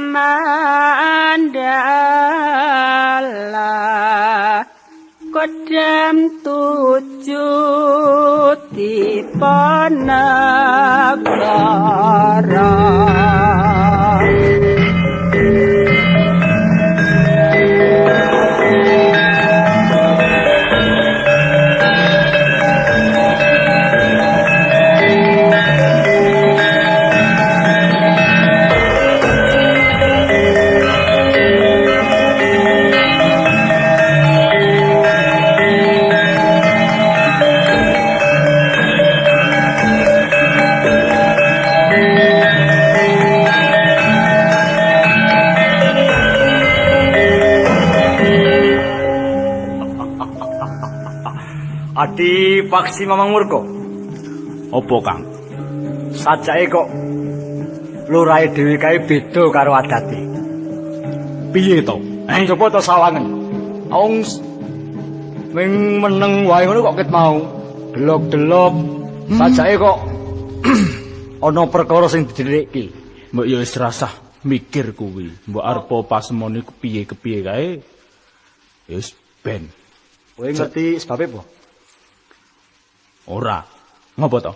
Mandala kodam tujuh tipe negara. Adi Paksi Mamang Murko. Apa, Kang? Sajake kok lurahe dhewe kae beda karo adate. Piye to? Coba to sawangen. Wong ming meneng wae ngono kok ket mau. Delok-delok sajake kok ana perkara sing didheliki. Mbok ya wis rasah mikir kuwi. Mbok arep pasemone kepiye-kepiye kae. Ya wis ben. Kowe ngerti sebabe apa? Ora. Ngopo to?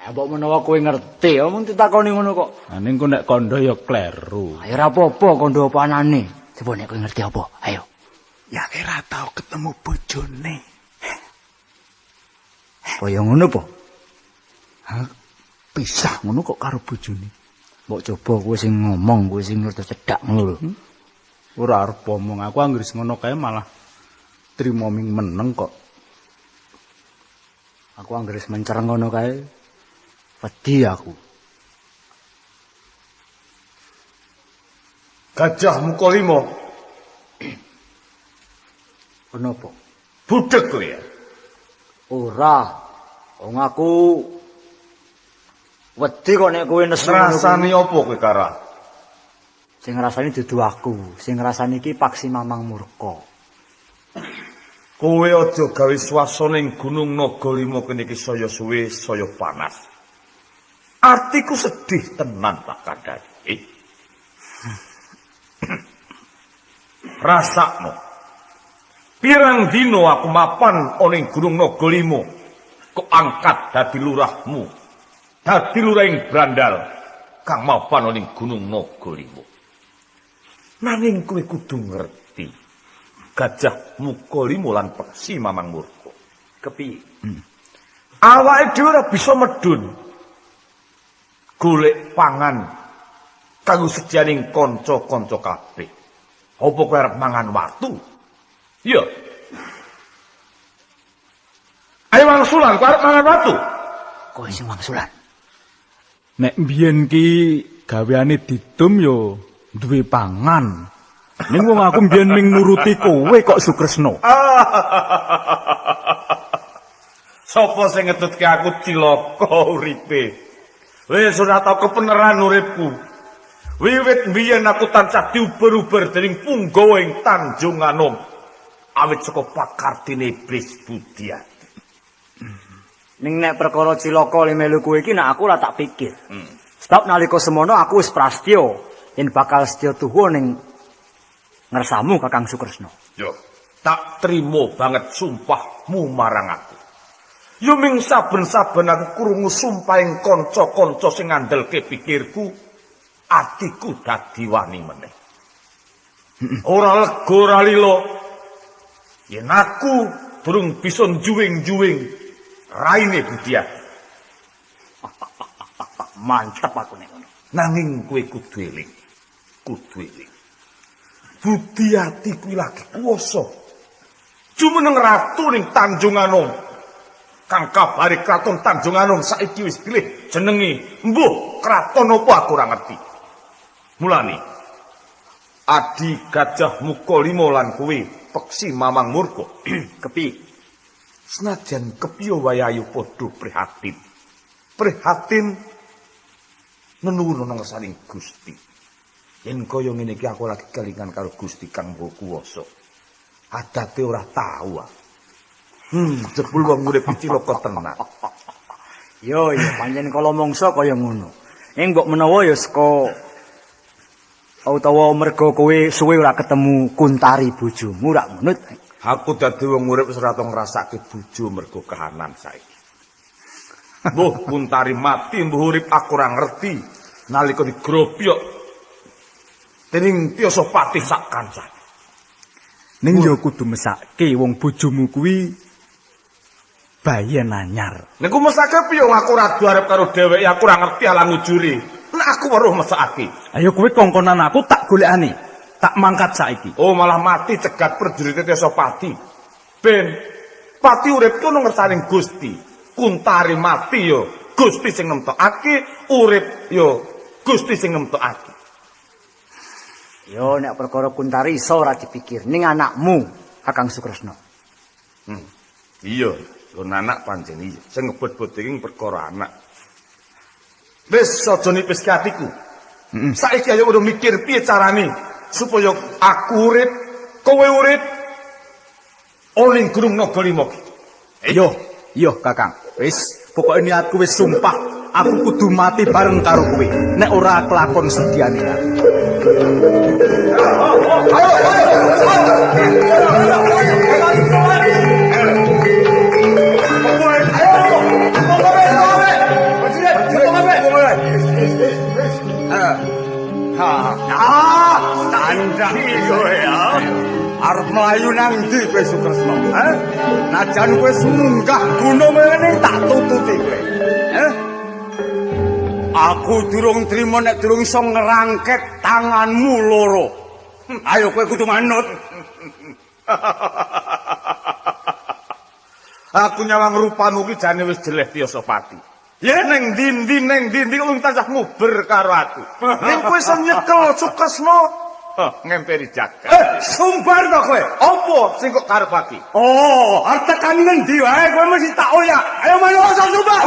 Ya mbok menawa kowe ngerti, omong ditakoni ngono kok. Ning ku nek kandha ya kleru. Ayo ora apa-apa kandha apa anane. Coba nek kowe ngerti apa? Ayo. Ya kira tau ketemu bojone. Kaya ngono apa? Hah? Pisah ngono kok karo bojone. Mbok coba kowe sing ngomong, kowe sing ngerti cedak ngono lho. Ora arep omong, aku anggere ngono kae malah trimo ming meneng kok. Aku anggere mencereng ngono kae. Wedi aku. Gajah muka 5. Kenapa? Budhek kowe ya. Ora. Wong aku wedi kok nek kowe nesu ngono. Rasane apa kowe Kara? Sing ngrasani dudu aku, sing ngrasani iki Paksi Mamang Murka. Kowe aja gawe swasana ing Gunung Nagalima kene iki saya suwe, saya panas. Atiku sedih tenan tak kandhani. Rasakno. Pirang dino aku mapan ana ing Gunung Nagalima, kok angkat dadi lurahmu. Dadi lurahing Brandal kang mapan ana ing Gunung Nagalima. Nanging kowe kudu ngerti. Gajah muka 5 lan Paksi Mamang Murka. Kepiye? Awake dhewe ora bisa medun. Golek pangan kanggo sejaning kanca-kanca kabeh. Apa kowe arep mangan watu? Iya. Ayo wangsulan, kowe arep mangan watu? Kowe sing wangsulan. Nek mbiyen ki gaweane didum yo duwe pangan. Ning wong aku mbiyen ming nuruti kowe kok Sukresna. Sopo sing ngetutke aku cilaka uripe? Wis ora tau kepeneran uripku. Wiwit mbiyen aku tansah diuber-uber dening Punggawa ing Tanjung Anom. Awit saka pakardine iblis Budiati. Ning nek perkara cilaka le melu kowe iki nek aku ora tak pikir. Sebab nalika semono aku wis prastya yen bakal setya tuhu ning ngersamu Kakang Sukresna. Yo, tak trimo banget sumpahmu marang aku. Yo ming saben-saben aku krungu sumpahing kanca-kanca sing ngandelke pikirku, atiku dadi wani meneh. Ora lega ora lila. Yen aku durung bisa njuwing-njuwing raine Budiati. Mantep aku nek ngono. Nanging kowe kudu eling. Kudu eling. Budiati kuwi lagi kuwasa. Jumeneng ratu ning Tanjung Anom. Kang kabare kraton Tanjung Anom saiki wis pilih jenenge. Mbuh, kraton apa aku ora ngerti. Mulane Adi Gajah Muka 5 lan kowe Paksi Mamang Murka. Kepi. Senajan kepiye wae ayu padha prihatin. Prihatin menuwun nang saling Gusti. Yen kaya ngene iki aku lagi kelingan karo Gusti Kang Maha Kuwasa. Adate ora tau. Jebul wong urip cilaka tenan. Yo, pancen kala mangsa kaya ngono. Ing mbok menawa ya saka utawa mergo kowe suwe ora ketemu Kuntari bojomu rak ngono. Aku dadi wong urip wis ora tau ngrasake bojo mergo kahanan saiki. Mbuh Kuntari mati mbuh urip aku ora ngerti nalika digrobyok dening Tyasapati sak kancane. Ning ya kudu mesake wong bojomu kuwi bayen anyar. Nek ku mesake piye aku ora arep karo dheweke aku ora ngerti alang ujure. Nek aku weruh mesake. Ayo kowe kongkonan aku tak golekane. Tak mangkat saiki. Oh malah mati cegat prajurit Tyasapati. Ben pati urip ku nang ngersaning Gusti. Kuntari mati yo Gusti sing nemtokake, urip yo Gusti sing nemtokake. Yo nek perkara Kuntari iso ora dipikir ning anakmu Kakang Sukresna. Iya, lho anak pancen iya. Sing ngebut-but iki perkara anak. Wis aja nipis ke atiku. Saiki ayo udah mikir piye carane supaya aku urip, kowe urip oning Gunung Nagalima. Yo Kakang. Wis pokoke niatku wis sumpah aku kudu mati bareng karo kowe. Nek ora kelakon sediane. Tanda kowe ya. Arep mlayu nang ndi kowe Sukresna? Najan kowe munggah gunung ngene tak tututi kowe. Aku durung trima nek durung iso ngerangket tanganmu loro. Ayo kowe kudu manut. Aku nyawang rupamu ki jane wis jeleh Tyasapati. Ya neng dindi wong tansah nguber karo aku. Ning kowe iso nyekel Sukresna ngemperi jagat. Sumbar to kowe. Apa sing kok karepake? Oh, arep tekan ngendi wae kowe mesti tak oyak. Ayo maju ojo sumbar.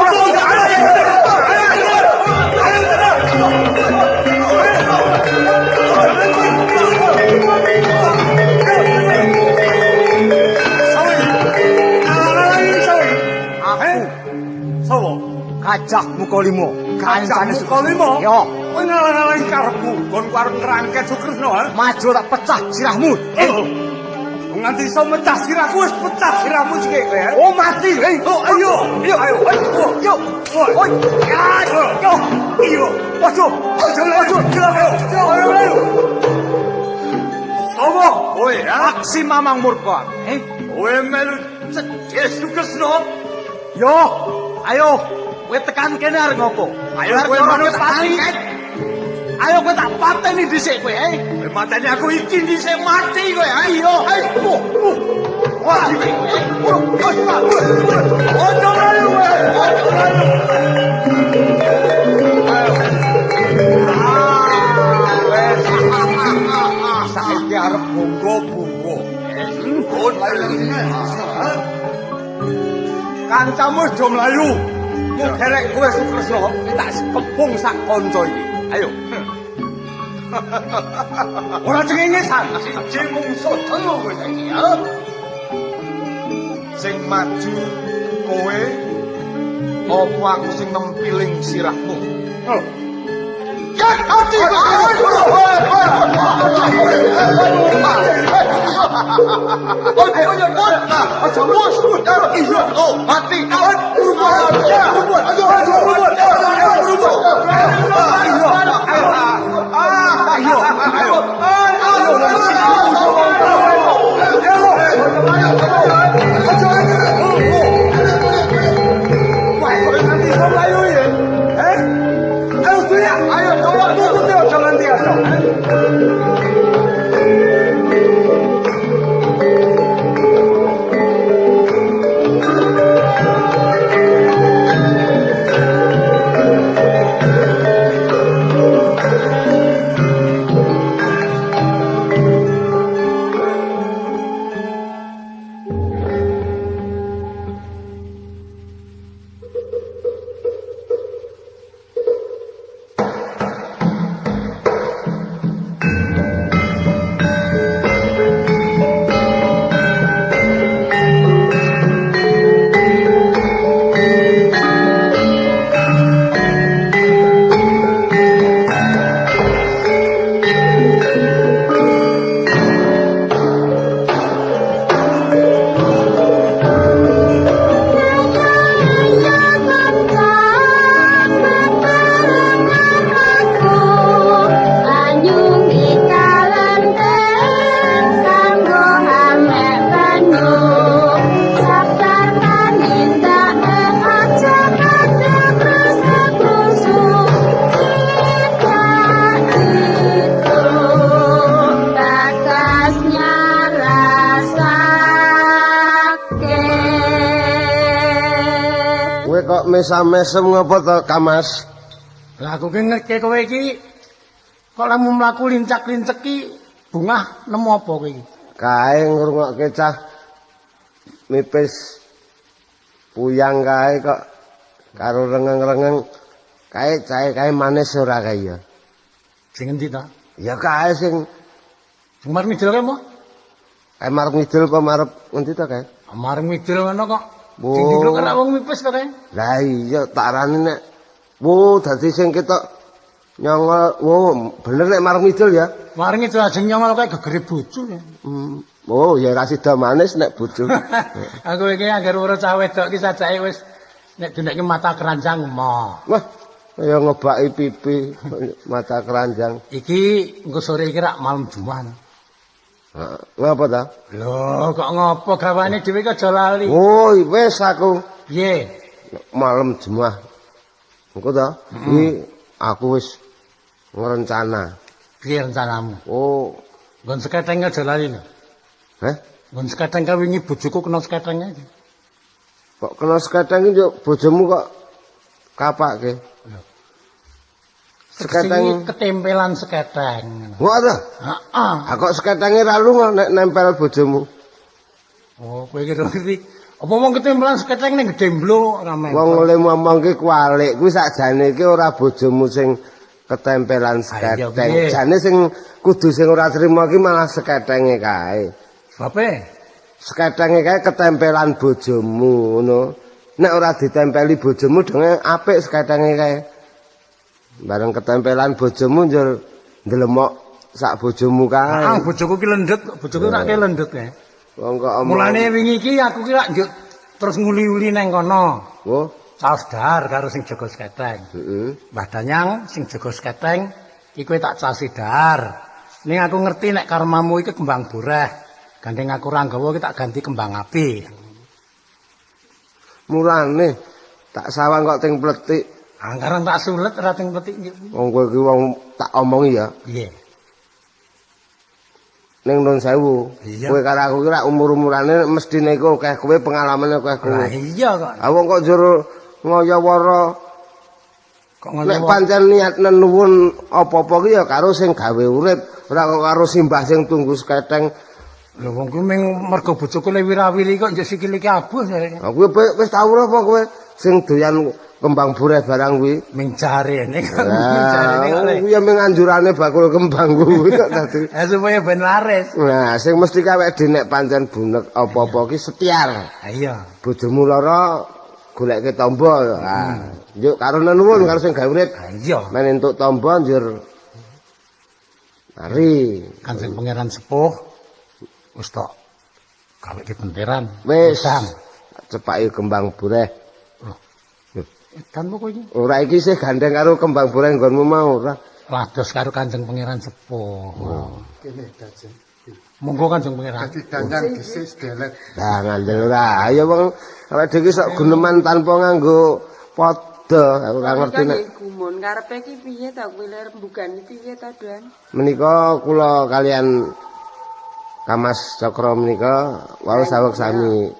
Kajak Mukolimo, kancane Mukolimo. Yo, kowe ngalang-alangi karepku, kon arep ngrangket Sukresna. Maju tak pecah sirahmu. Nganti iso mecah sirahku wis pecah sirahmu sik kowe. Oh, mati. Ayo. Yo. Yo. Waduh. Ayo. Apa? Kowe aksi Mamang Murka. Kowe melu Sukresna. Yo, ayo. Kowe tekan kene arep ngopo? Ayo kowe manut pati. Ayo kowe tak pateni dhisik kowe, Kowe mateni aku iki dhisik mati kowe. Ayo. Wah, iki. Ojo mlayu kowe. Saiki arep bunggo-bunggo. Kancamu do mlayu. Derek kowe Sukresna tak kepung sak kanca iki. Ayo. Ora cengengesan, siji mungsuh telu kowe saiki ya. Sing maju kowe apa aku sing nempiling sirahmu? Ya ati. Mati. kok mesam-mesem ngopo to, Kamas? Lah aku ki ngerti kowe iki kok lamun mlaku lincak-lincek ki bungah nemu apa kowe iki? Kae ngrungokke cah mipis puyang kae kok karo rengeng-rengeng kae manis ora kae ya. Sing endi ta? Ya kae sing Mar ngidul kae mo? kae marep ngidul apa marep ngendi to kae? Mar ngidul ngono kok. Oh. Sing diblok karo wong mipis kok kae. Lah iya tak arani nek dadi sing ketok nyongol bener nek marep ngidul ya. Mar ngidul ajeng nyongol kae gegere bojo ya. Oh ya ra sida manis nek bojo. Aku iki anggere urut cah wedok ki sajake wis nek dinekke mata keranjang mo. Wah, kaya ngebaki pipi mata keranjang. Iki engko sore iki rak malam Jumat. Ngapa ta? Lho, kok ngopo gawane dhewe kok aja lali. Oh, wis aku Piye? malam Jumat. Engko ta? Iki aku wis ngerencana. Piye rencanamu? Oh, Nggon seketeng aja lali lho. heh? Nggon seketeng ka wingi bojoku kena seketenge iki. Kok kena seketeng yo bojomu kok kapake? Seketeng ketempelan seketeng. Wah ta? Heeh. Ah kok seketenge ra lunga nek nempel bojomu. Oh, kowe iki ngerti. Apa wong ketempelan seketeng ning gedhe mblo ora men. Wong oleh ngomong ki kualik, kuwi sakjane iki ora bojomu sing ketempelan seketeng. piye? Jane sing kudu sing ora trima ki malah seketenge kae. Bape? Seketenge kae ketempelan bojomu ngono. Nek ora ditempeli bojomu denge apik seketenge kae. Bareng ketempelan bojomu njur ndlemok sak bojomu kae. Ah, bojoku ki lendhet, bojoku rak ki lendhet kae. Wong kok omong. Mulane wingi iki aku ki rak njuk terus nguli-uli nang kono. Oh, Caos dahar karo sing jaga seketeng. heeh. Mbah Danyang sing jaga seketeng iki kowe tak caosi dahar. Ning aku ngerti nek karmamu iki kembang boreh. Gandeng aku Ranggawa iki tak ganti kembang api. Mulane tak sawang kok ting pletik. Anggaran tak sulet ora teng petik iki. Wong kowe ki wong tak omongi ya. Piye? Ning Nun Sewu. Iya. Kowe karo aku ki rak umur-umurane mestine iku akeh kowe pengalamane akeh kowe. Lah iya kok. Ah wong kok jero ngoyo-woro Kok nek ngono. pancen niat nuwun apa-apa ki ya karo sing gawe urip, ora kok karo simbah sing tunggu seketeng. Lho wong kuwi ming mergo bojoku le wirawili kok njek sikil iki abuh jare. Ah kowe wis tau ora apa kowe sing doyan kembang boreh barang kuwi? Ming jarene kok Lah, kok le. kuwi ya ming anjurane bakul kembang kuwi kok dadi. Supaya ben laris. Nah, sing mesti kawek nek pancen bunek apa-apa ki setiar. Ha iya. Bojomu lara goleke tamba. Ah, yuk karo nuwun karo sing gawe urip. Ha iya. Men entuk tamba njur mari. Kanjeng Pangeran Sepuh wis tok gawe ki penteran. Wis. Udang. Cepake kembang boreh. Kan kok iki Ora iki sih gandeng karo kembang boreh nggonmu mau ora. lados karo Kanjeng Pangeran Sepuh. Kene dajeng. Monggo Kanjeng Pangeran. Dadi danyang dhisik sedelet. Lah ngandel ora. Ayo wong awake dhewe sok guneman tanpa nganggo padha. Aku ora ngerti nek gumun karepe ki piye ta kuwi ler rembugan iki piye ta, Dan? menika kula kalian Kamas Cokro menika wau saweg sami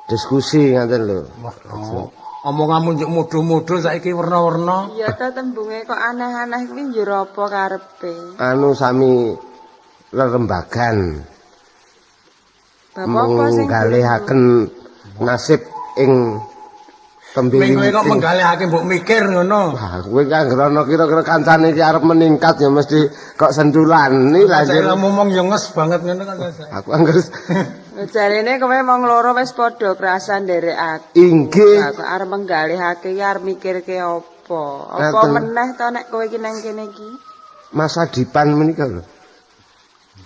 diskusi ngaten lho. Wah, omonganmu njuk modho-modho saiki werna-werna. Iya ta tembunge kok aneh-aneh kuwi njur apa karepe? Anu sami lerembagan Bapak apa sing menggalihaken nasib ing tembe Ming kowe kok menggalihake mbok mikir ngono. Wah, kowe kan ngrono kira-kira kancane iki arep meningkat ya mesti kok sentulan. Ini Lah lanjut. ngomong yo nges banget ngono kan saya. Aku anggere Jarene kowe wong loro wis padha krasan nderekake. inggih Lah kok arep menggalihake iki arep mikirke apa? Apa Ngaten. meneh to nek kowe iki nang kene iki? masa dipan menika lho.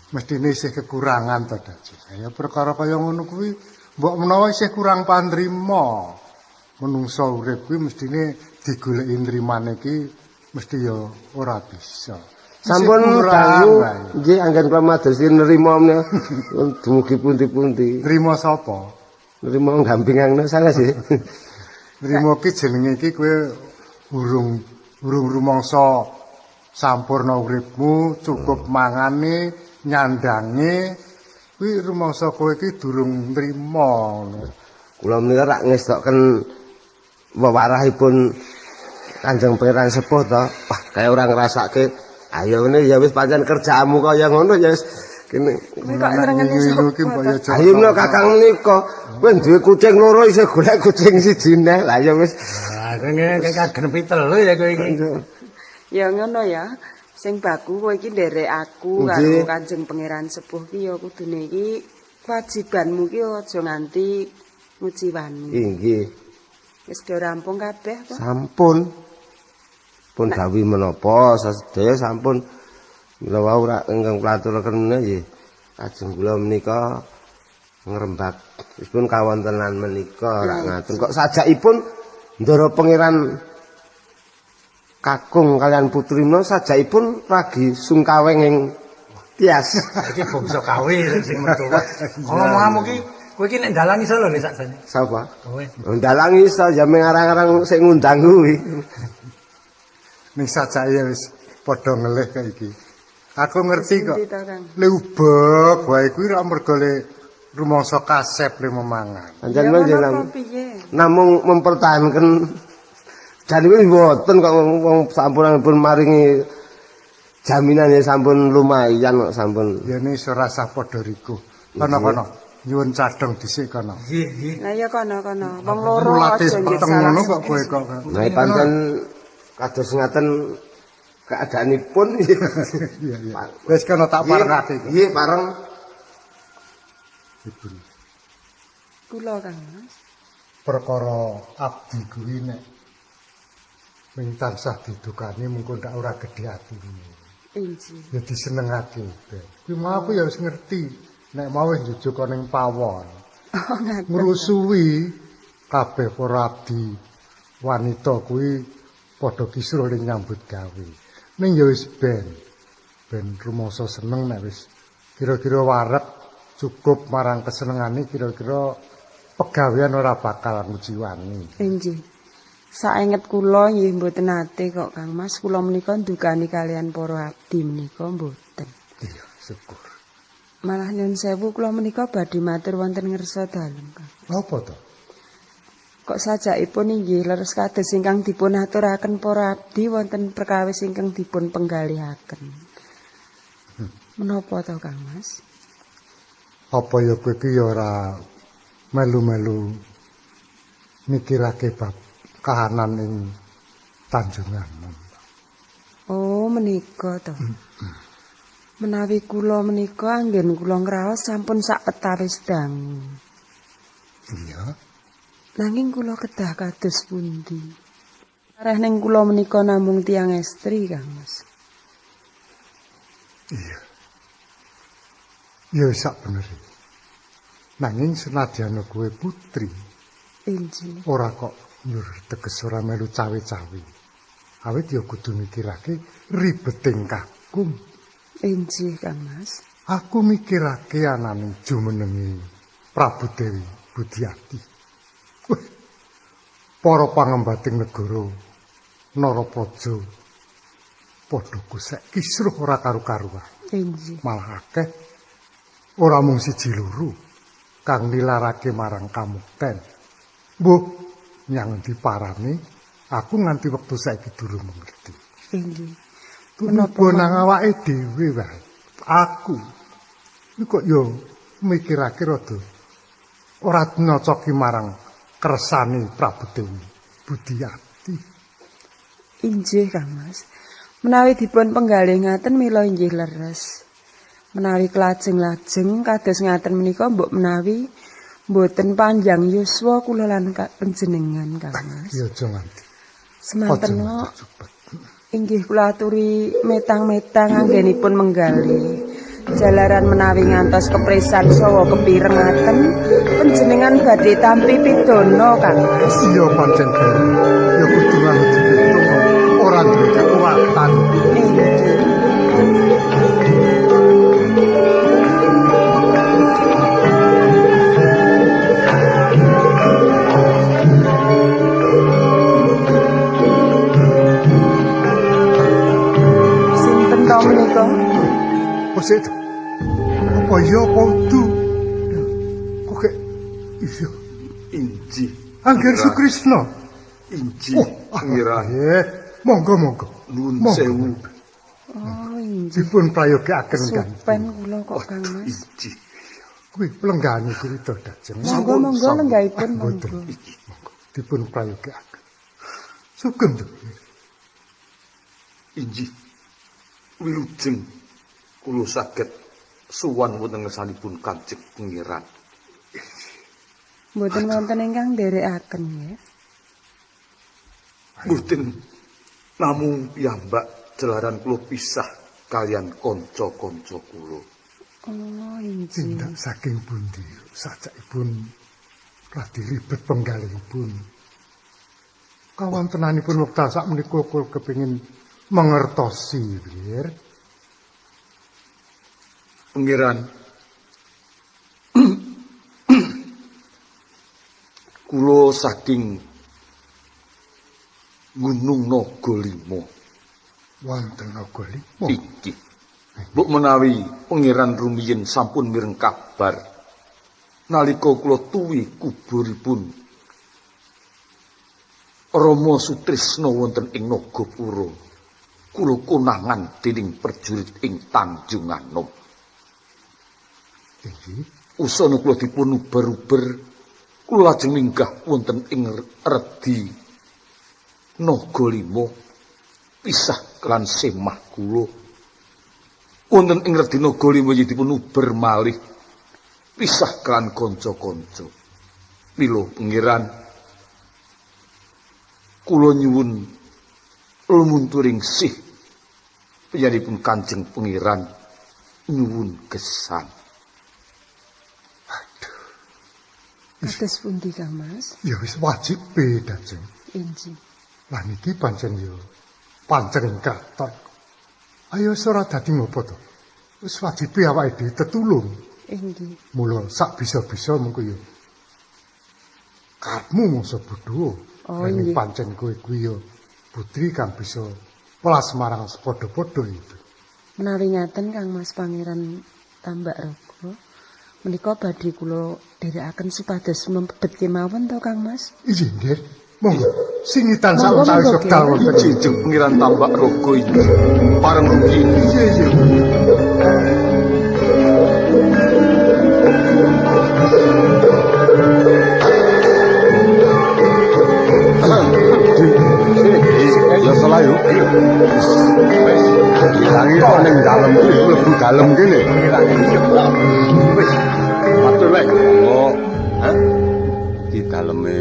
Mestine isih kekurangan to dadi. Ya perkara kaya ngono kuwi mbok menawa isih kurang pandrima. Menungso urip kuwi mestine digoleki nrimane iki mesti ya ora bisa. Isih Sampun kurang dangu wae. nggih anggen kula madosi nerima menika dumugi pundi-pundi. Nrimo sapa? Nerima gampingane salah sih. Nrimo ki jenenge iki kowe urung rumangsa sampurna uripmu, cukup mangane, nyandange. Kuwi rumangsa kowe iki durung nrimo ngono. Kula menika rak ngestoken wewarahipun Kanjeng Pangeran Sepuh to. Wah, kaya ora ngrasake. Ayo ngene ya wis pancen kerjaanmu kaya ngono ya wis kene. Kowe kok ngrengeni sapa? Ayo no Kakang menika. Kowe duwe kucing loro isih golek kucing siji neh. Lah ya wis. Lah kene kagen pitelu ya kowe iki. Ya ngono ya. Sing baku kowe iki nderek aku karo Kanjeng Pangeran Sepuh ki ya kudune iki kewajibanmu ki aja nganti nguci wani. Nggih. Wis do rampung kabeh kok. Sampun. Pun gawi menapa sedaya sampun. Mila wau rak ingkang klaturaken nggih. Ajeng kula menika ngrembak wis pun kawontenan menika rak ngaten kok sajakipun Ndara Pangeran kakung kalian putrina sajakipun ragi sungkaweng ing tias. Iki bangsa kawe sing metu. Ngomong-ngomong ki kowe iki nek dalang iso lho nek sakjane. Sapa? Kowe. Dalang iso ya mengarang-arang sing ngundang kuwi. Ning sajake wis padha ngelih kaya iki. Aku ngerti kok. Endi to, Kang? Le ubek wae kuwi rak mergo le rumangsa kasep le memangan. Pancen Ya jeneng ngono piye? namung mempertahankan janipun mboten kok wong sampun maringi jaminan ya sampun lumayan kok sampun. Yene iso rasa padha riku. Kono-kono nyuwun cadhong dhisik kono. Nggih. Lah ya kono-kono. Wong loro Latih aja nggih peteng salah. ngono kok kowe kok. Nah pancen kados ngaten keadaanipun. Iya iya. Wis kono tak parengake. Nggih pareng. Kula Kang Mas. Perkara abdi kuwi nek ming tansah didukani mengko ndak ora gedhe atine. Inji. Ya disenengake. Kuwi mau aku ya wis ngerti nek mau wis njujuk ning pawon. Oh ngaten. Ngrusuhi kabeh para abdi wanita kuwi padha kisruh ning nyambut gawe. Ning ya wis ben rumangsa seneng nek wis kira-kira wareg cukup marang kesenengane kira-kira pegawean ora bakal nguciwani. Inji. Saenget kula nggih mboten nate kok Kang Mas. Kula menika ndukani kalian para abdi menika mboten. Iya, syukur. Malah nyun sewu kula menika badhe matur wonten ngersa dalem Kang. Apa to? Kok sajakipun inggih leres kados ingkang dipun aturaken para abdi wonten perkawis ingkang dipun penggalihaken. Menapa to Kang Mas? Apa ya kowe iki ya ora melu-melu mikirake bab kahanan ing Tanjungan. Oh, menika to. Menawi kula menika anggen kula ngraos sampun sak petawis dangu. Iya. Nanging kula kedah kados pundi? Areh ning kula menika namung tiyang estri, Kang Mas. Iya. Ya sak bener. Nanging senadyan kowe putri, Inji. ora kok nyur teges ora melu cawe-cawe. Awit ya kudu mikirake ribeting kakung. Inji, Kang Mas. Aku mikirake ananing jumenengi Prabu Dewi Budiati. Wih, para pangembating negara Narapraja padha kusek kisruh ora karu-karuan. Inji. Malah akeh ora mung siji loro kang nilarake marang kamukten. Mbuh nyang diparani aku nganti wektu saiki durung mengerti. Inji. Menapa nang awake dhewe wae. Aku iki kok yo mikirake rada ora nyocoki marang kersane Prabu Dewi Budiati. Injih, Kang Mas. Menawi dipun penggalih ngaten mila inggih leres. Menawi kelajeng-lajeng kados ngaten menika mbok menawi mboten panjang yuswa kula lan panjenengan, Kang Mas. Ya aja nganti. Semanten inggih kula aturi metang-metang anggenipun menggalih. Jalaran menawi ngantos kepresan saha kepirengaken panjenengan badhe tampi pidana, Kang Mas. Iya pancen ya kudu nganti dipituna ora duwe kekuatan. Sinten to menika? Oset. Apa ya apa udu? Kok iya. Inji. Angger Sukrisna. Inji pangeran. Nggih, monggo. Nuwun Monggo. sewu. Oh, injih. Dipun prayogaken kan. Supen kula kok Kang Mas. Inji. Kuwi lenggane kuwi to Dajeng. Monggo lenggahipun Mboten. monggo. Monggo. Dipun prayogaken. Sugeng to. Inji. Wilujeng kula saged suwan wonten ngersanipun Kanjeng Pangeran. Mboten wonten ingkang nderekaken nggih. Mboten namung piyambak jelaran kula pisah kalian kanca-kanca kula. Oh, injih. Tindak saking pundi sajakipun radi ribet penggalihipun. Kawontenanipun wekdal sak menika kula kepengin mangertosi, Nggih. Pangeran. Kula saking Gunung Nagalima. Wonten Nagalima. Iki. Mbok menawi Pangeran rumiyin sampun mireng kabar nalika kula tuwi kuburipun Rama Sutrisna wonten ing Nagapura. Kula konangan dening prajurit ing Tanjung Anom. Inggih. Usana kula dipun uber-uber, kula lajeng minggah wonten ing redi Nagalima pisah kelan semah kula. Wonten ing redi Nagalima dipun uber malih pisah kelan kanca-kanca. Mila Pangeran kula nyuwun lumunturing sih panjenenganipun Kanjeng Pangeran nyuwun gesang. Kados pundi Kang Mas? Ya wis wajib be Dajeng. Injih. Lah niki pancen yo pancen kraton. Ayo ora dadi ngopo to. Wis wajib awake dhewe tetulung. Inggih. Mula sak bisa-bisa mengko yo karepmu masa bodho. Oh, Ning nggih. pancen kowe kuwi yo putri kang bisa pelas marang sepadha-padha itu. Menawi ngaten Kang Mas Pangeran Tambak Raga, menika badhe kula dherekaken supados mempebet kemawon to Kang Mas. Iya, Nggih. Monggo singitan Monggo, sawetawis monggo, wekdal Nggih. wonten. Kanjeng Pangeran Tambak Raga iki pareng rugi. Iya. Ya salah yuk. Ilangi kok ning dalem kuwi mlebu dalem kene. Wis. Matur wae. Oh. Hah? Di daleme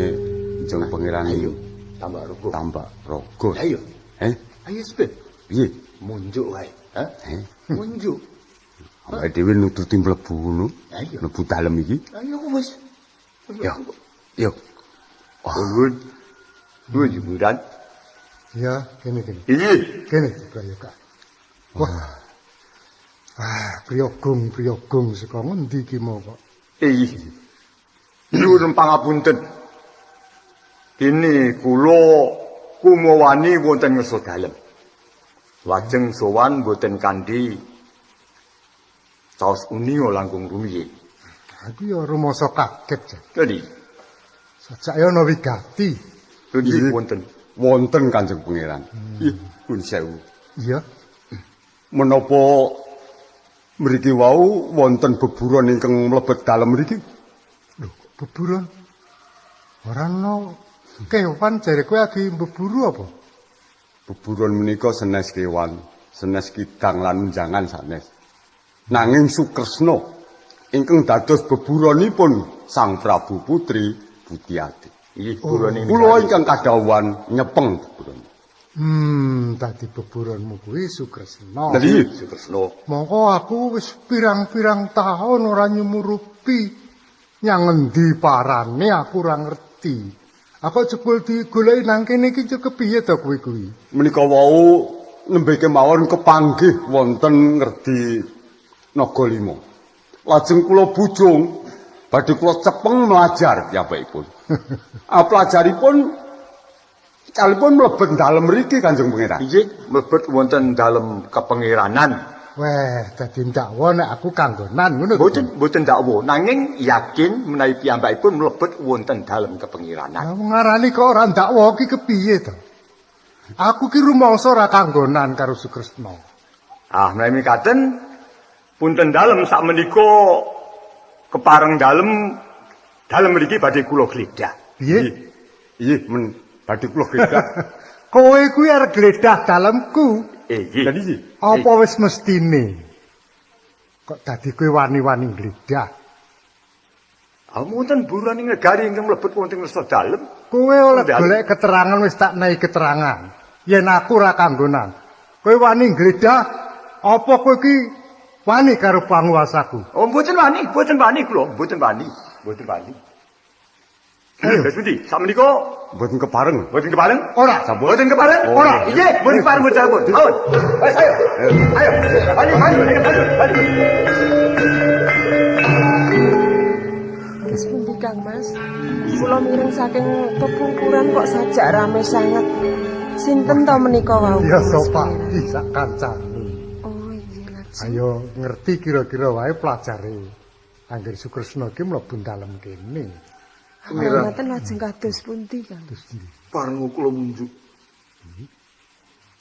Jeng Pangeran iki Tambak Raga. Tambak Raga. Ayo. Ayo sepet. Piye? Munjuk wae. Hah? Munjuk. Awake dhewe nututi mlebu ngono. Ayo. Mlebu dalem iki. Ayo wis. Yo. Yo. Nuwun. Nuwun jemuran. Ya, kene. Iki. Kene prayoga. Wah. Priyogong saka ngendi ki mau kok? Nyuwun pangapunten. Kene kula kumawani wonten ngersa dalem. Lajeng sowan boten kanthi saos uninga langkung rumiyin. Aku ya rumasa kaget. Jadi, Sajak ya ana wigati. nggih wonten. Wonten Kanjeng Pangeran. Pun sewu. Iya. Menapa mriki wau wonten beburon ingkang mlebet dalem mriki? Lho, beburon. Ora ana kewan jare kowe lagi mbeburu apa? Beburon menika senes kewan, senes kidang lan unjangan sanes. Nanging Sukresna ingkang dados beburonipun Sang Prabu Putri Budiati. Nggih burone Kula ingkang kadhawuhan nyepeng beburon. Dadi beburonmu kuwi Sukresna. Dadi Sukresna. Mongko aku wis pirang-pirang tahun ora nyumurupi nyang endi parane aku ora ngerti. Aku jebul digoleki nang kene iki kepiye to kowe kuwi? menika wau nembe kemawon kepanggih wonten ngerdi Nagalima. Lajeng kula bujung badhe kula cepeng melajar piyambakipun. Pelajaripun kalipun mlebet dalem mriki Kanjeng Pangeran. Nggih mlebet wonten dalem kepengiranan. Weh, dadi ndakwa nek aku kanggonan ngono. Mboten dakwa, nanging yakin menawi piyambakipun mlebet wonten dalem kepengiranan. Lah ngarani kok ora ndakwa ki kepiye to? Aku ki rumangsa ora kanggonan karo Sukresna. Menawi mekaten punten dalem sakmenika kepareng dalem mriki badhe kula gledah. Piye? Nggih, men badhe kula gledah. Kowe kuwi arep gledah dalemku. Nggih. Dadi Apa wis mestine? Kok dadi kowe wani-wani gledah? Wonten buruan ing negari ingkang mlebet wonten ngersa dalem. Kowe oleh golek keterangan wis tak nehi keterangan. Yen aku ora kanggonan. Kowe wani gledah apa kowe ki wani karo panguwasaku? Mboten wani kula, mboten wani. Wis pundi? Sakmenika mboten kepareng. Ora. Mboten kepareng? Ora. Nggih, mboten kepareng mboten sampun. Ayo. Wes ayo. Ayo. Wis pundi Kang Mas? Kula miring saking pepungkuran kok sajak rame sanget. Sinten to menika wau? Ya Sopati sak kancane. Oh iya lajeng. Ayo ngerti kira-kira wae pelajare. Angger Sukresna ki mlebu dalem kene. Ngaten lajeng kados pundi Kang? Parengu kula munjuk.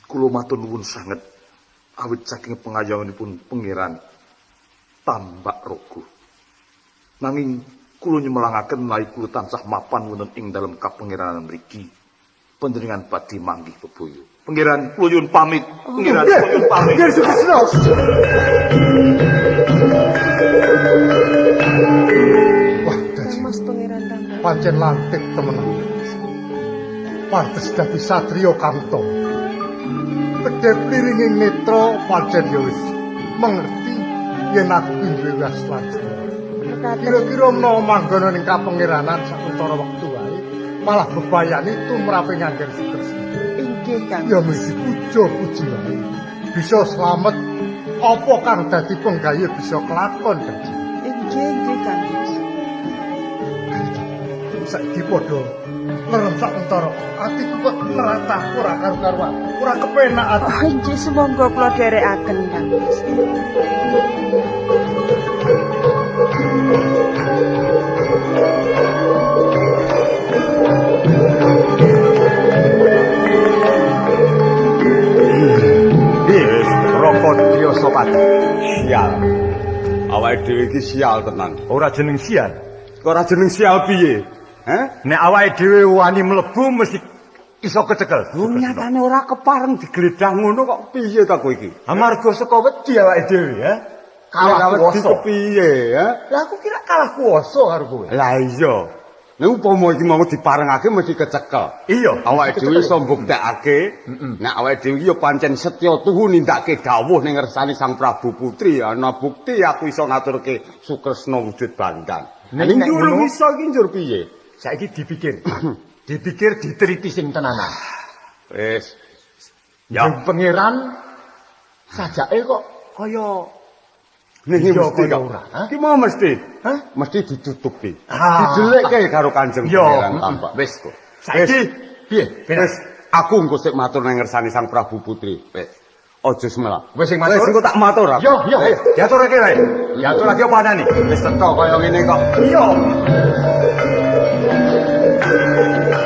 Kula matur nuwun sanget awit saking pengayanganipun pangeran Tambak Rogo. Nanging kula nyemelangaken menawi kula tansah mapan wonten ing dalem kapangeranan mriki. Panjenengan badhe manggih bebaya. Pangeran kula nyuwun pamit. Pangeran kula nyuwun pamit. Angger Sukresna. Wah, dadi Mas pangeran Tambak. pancen lantik temenan. Pantes dadi satriya kanto. Kedhe pliringing netra pancen ya wis mengerti yen aku duwe waspada. Kira-kira menawa manggono ning kapangeranan sakuntara wektu wae malah bebayani tumraping Angger Sukresna. Inggih Kang. Ya mesti puja-puji wae. Bisa slamet apa kang dadi penggawe bisa kelakon dadi. Inggih Kang. Saiki padha ngerem sakuntara. Atiku kok neratah ora karo-karuan. Ora kepenak ati. Oh inggih sumangga kula dherekaken Kang Mas. Rokotyo Sopati. Sial. Awake dhewe iki sial tenan. Ora jeneng sial. Kok ora jeneng sial piye? Nek awake dhewe wani mlebu mesti iso kecekel. Nyatane ora kepareng digledah ngono kok piye ta kowe iki? Amarga saka wedi awake dhewe, ya. Kalah wedi kuwasa. kepiye, ya? Lah aku kira kalah kuwasa karo kowe. Lah iya. Nek upama iki mau diparengake mesti kecekel. Iya, Awake dhewe iso mbuktekake nek awake dhewe iki ya pancen setya tuhu nindakake dawuh ning ngersani Sang Prabu Putri. Ana bukti aku iso ngaturke Sukresna wujud bandang. Ning nek njur ngono- iso iki njur piye? Saiki dipikir. Dipikir diteliti sing tenanan. Wis. Ya. Ya. Pangeran sajake kok kaya Ning iya mesti kaya kok. ora, ha? Iki mau mesti. Hah? Mesti ditutupi. Ah. Dijelekke karo Kanjeng Yo. Pangeran Tambak. Wis kok. Saiki piye? Wis aku engko sik matur nang ngersani Sang Prabu Putri. Wis. Aja semelah. Wis sing matur. Wis engko tak matur aku. Yo, yo, ayo. Diaturake wae. Diaturake apa anane? Wis teko kaya ngene kok. Iya. Thank you.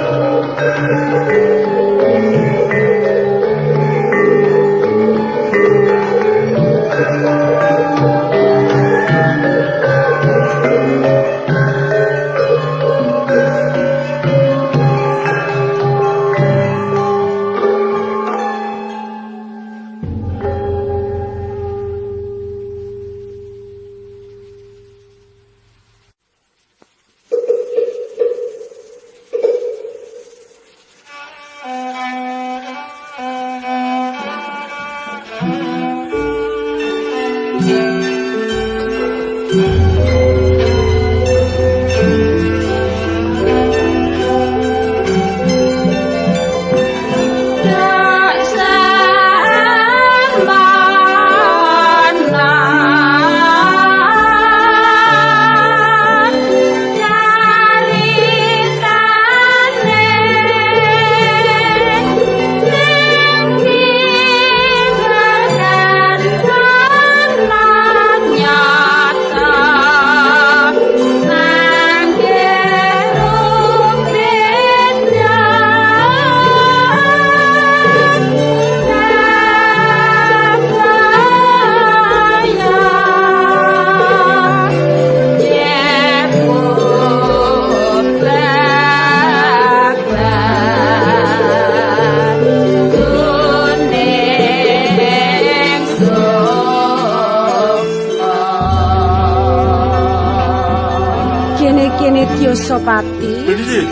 Tyosapati. Nggih.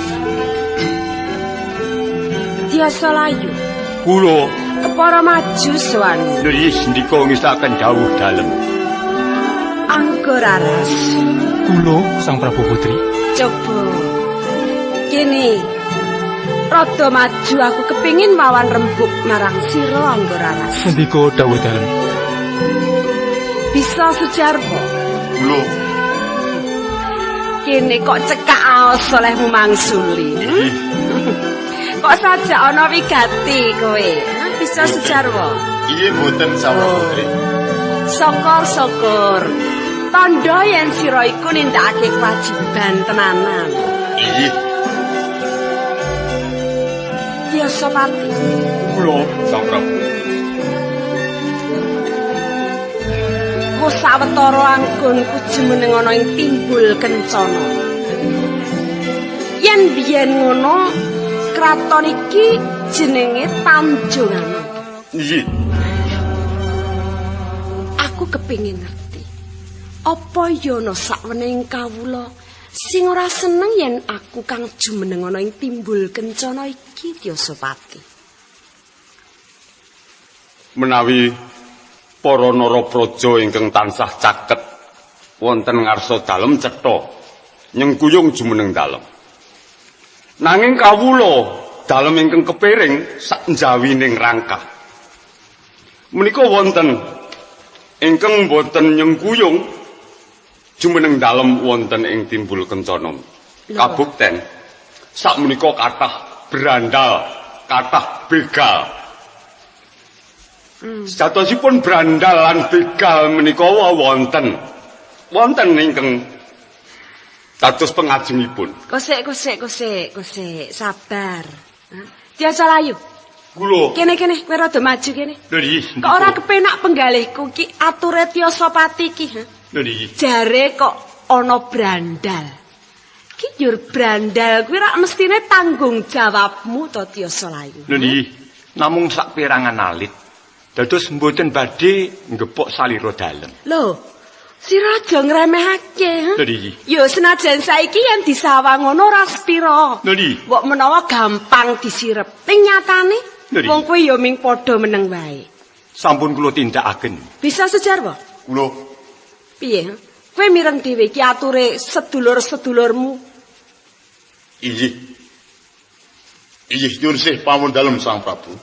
Tyosalayu. Kula Kepara maju sowan. nggih ndika ngisaken dawuh dalem. Anggararas. Kula Sang Prabu Putri. Coba. Kene. Rada maju aku kepingin mawan rembug marang sira Anggararas. Ndika dawuh dalem. Bisa Sujarwo. Kula Kene kok cekak aos olehmu mangsuli. Kok saja ana wigati kowe. Bisa Sujarwo. iya mboten Sang Prabu Putri. Syukur. Tandha yen sira iku nindakake kewajiban tenanan. Iya. Tyosapati. Kula Sang Prabu. Wis sawetara anggonku jumeneng ana ing Timbul Kencana. Yen biyen ngono, kraton iki jenenge Tanjunganom. Iya. Aku kepingin ngerti. Apa ya ana sakwening kawula sing ora seneng yen aku kang jumeneng ana ing Timbul Kencana iki Tyosapati. Menawi para narapraja ingkang tansah caket wonten ngarsa dalem cetha nyengkuyung jumeneng dalem. Nanging kawula dalem ingkang kepiring sak njawining rangkah. Menika wonten ingkang boten nyengkuyung jumeneng dalem wonten ing Timbul Kencana. Kabukten sak menika kathah brandal, kathah begal. Sejatosipun brandal lan begal menika wonten ingkang dados pengajengipun. Kosek, sabar. Tyosalayu. Kula Kene, kowe rada maju kene. nggih. Kok ora kepenak penggalihku ki ature Tyosapati ki, ha? Nggih. Jare kok ana brandal. Ki yur brandal kuwi rak mestine tanggung jawabmu to Tyosalayu. Nggih. Namung sak perangan alit. Dados mboten badhe ngepok salira dalem. Lho, sira aja ngremehake, ha? Nggih. Yo senajan saiki yen disawang ngono ora sepira. Nggih. Mbok menawa gampang disirep. Ning nyatane Nggih. wong kuwi ya ming padha meneng wae. Sampun kula tindakaken. Bisa Sujarwo? Kula Piye? Kowe mireng dhewe iki ature sedulur-sedulurmu. inggih. Inggih nyuwun sih pamon dalem Sang Prabu.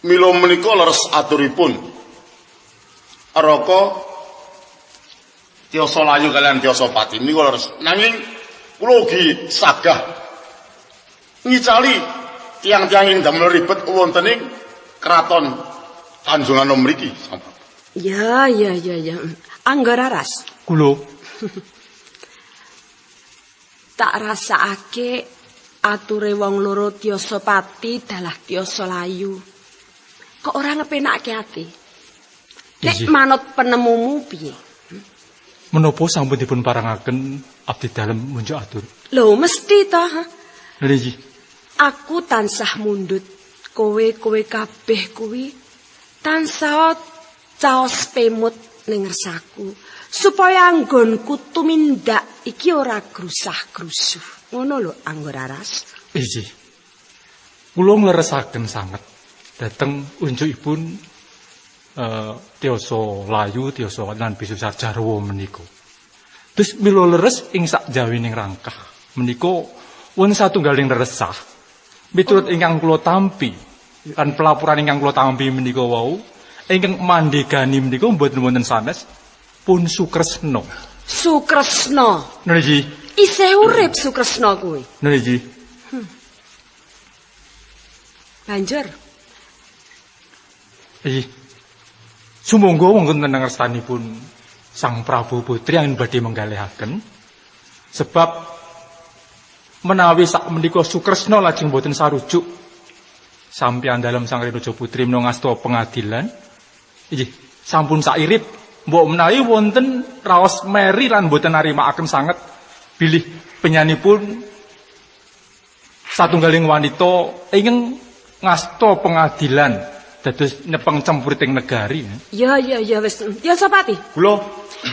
Mila menika leres aturipun. Araka Tyosalayu kalian Tyosapati niku leres. Nanging kula ugi sagah ngicali tiang-tiang ing damel ribet wonten ing kraton Tanjunganom mriki. Sang Prabu. Ya. Anggararas. Kula Tak rasakake ature wong loro Tyosapati dalah Tyosalayu. Kok ora ngepenake ati? Nek Iya. manut penemumu piye? menapa sampun dipun parangaken abdi dalem munjuk atur. Lho mesti to, ha? Nggih. Aku tansah mundhut kowe kabeh kuwi tansah caos pemut ning ngersaku supaya anggonku tumindak iki ora grusah-grusuh. Ngono lho Anggararas. Nggih. Kula ngleresaken sanget dhateng unjukipun Tyosalayu, Tyosapati lan Bisu Sajarwo menika. Terus mila leres ing sak jawining rangkah menika wonten satunggaling resah. Miturut ingkang kula tampi lan pelaporan ingkang kula tampi menika wau ingkang mandhegani menika mboten wonten sanes pun Sukresna. Sukresna. Nggih. Isih urip Sukresna kuwi. Nggih. Banjur Nggih. Sumangga wonten ngersanipun Sang Prabu Putri angin badhe menggalihaken sebab menawi sak menika Sukresna lajeng boten sarujuk sampeyan dalem Sang Renaja Putri menawa ngasta pengadilan nggih sampun sairip mbok menawi wonten raos meri lan boten narimakaken sanget bilih penyanipun satunggaling wanita ingkang ngasta pengadilan dados nyepeng cempuriting negari. ya wis. Tyosapati. Kula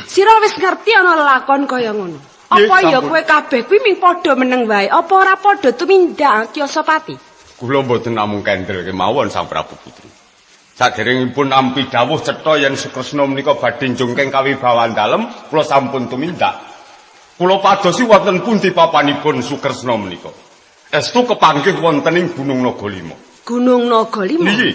Sira wis ngerti ana lelakon kaya ngono. Apa ya kowe kabeh kuwi ming padha meneng wae, apa ora padha tumindak Kyosapati? Kula mboten namung kendel kemawon Sang Prabu Putri. Saderengipun nampi dawuh cetha yen Sukresna menika badhe njungkeng kawibawan dalem, kula sampun tumindak. Kula padosi wonten pundi papanipun Sukresna menika? Estu kepanggih wonten ing Gunung Nagalima. Gunung Nagalima? Nggih.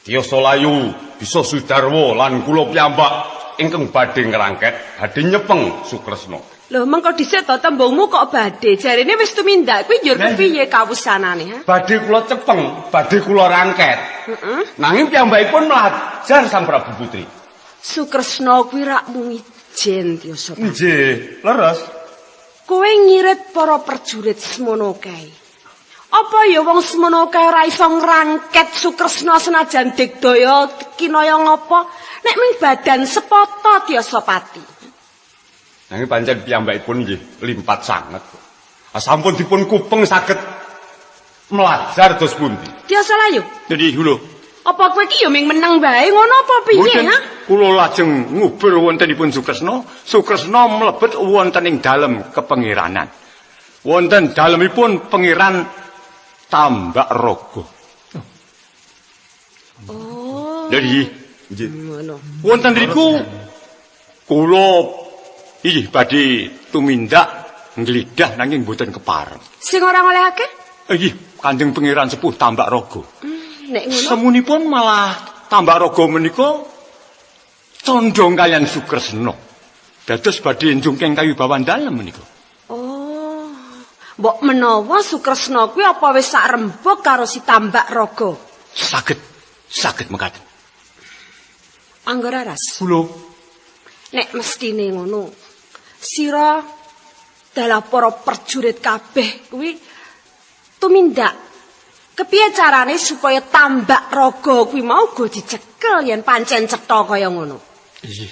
Tiyosalayu bisa Sudarwa lan kula piyambak ingkang badhe ngrangket, badhe nyepeng Sukresna. Lho mengko dhisik to tembungmu kok badhe, jarene wis tumindak kuwi njur kepiye kawusanane ha? Badhe kula cepeng, badhe kula rangket. Nanging piyambakipun mlajar Sang Prabu Putri. Sukresna kuwi rak mung ijen Tyosapati. Nggih, leres. Kowe ngirit para prajurit semono kae. Apa ya wong semono kae ora iso ngrangket Sukresna senajan digdaya kinaya ngapa? Nek ming badan sepata Tyosapati. Nanging pancen piyambakipun nggih limpat sanget. Sampun dipun kupeng saged melajar dos pundi? Tyosalayu. Jadi lho, Apa kowe iki ya ming meneng wae ngono apa piye ha? kula lajeng ngubur wontenipun Sukresna, Sukresna mlebet wonten ing dalem kepengiranan. Wonten dalemipun pengiran Tambak Raga. Oh. Jadi Ngono. wonten riku kula iki badhe tumindak nglidah nanging mboten kepareng. Sing ora ngolehake? Iki Kanjeng Pengiran Sepuh Tambak Raga. Nek ngono. Semunipun malah Tambak Raga menika condong kalian Sukresna. Dados badhe njungkeng kawibawan dalem menika. Oh. Mbok menawa Sukresna kuwi apa wis sak rembug karo si Tambak Raga? Saged mekaten. Anggara ras. Kula Nek mestine ngono. Sira dalah para prajurit kabeh kuwi tumindak. Kepiye carane supaya Tambak Raga kuwi mau go dicekel yen pancen cetha kaya ngono? Iya.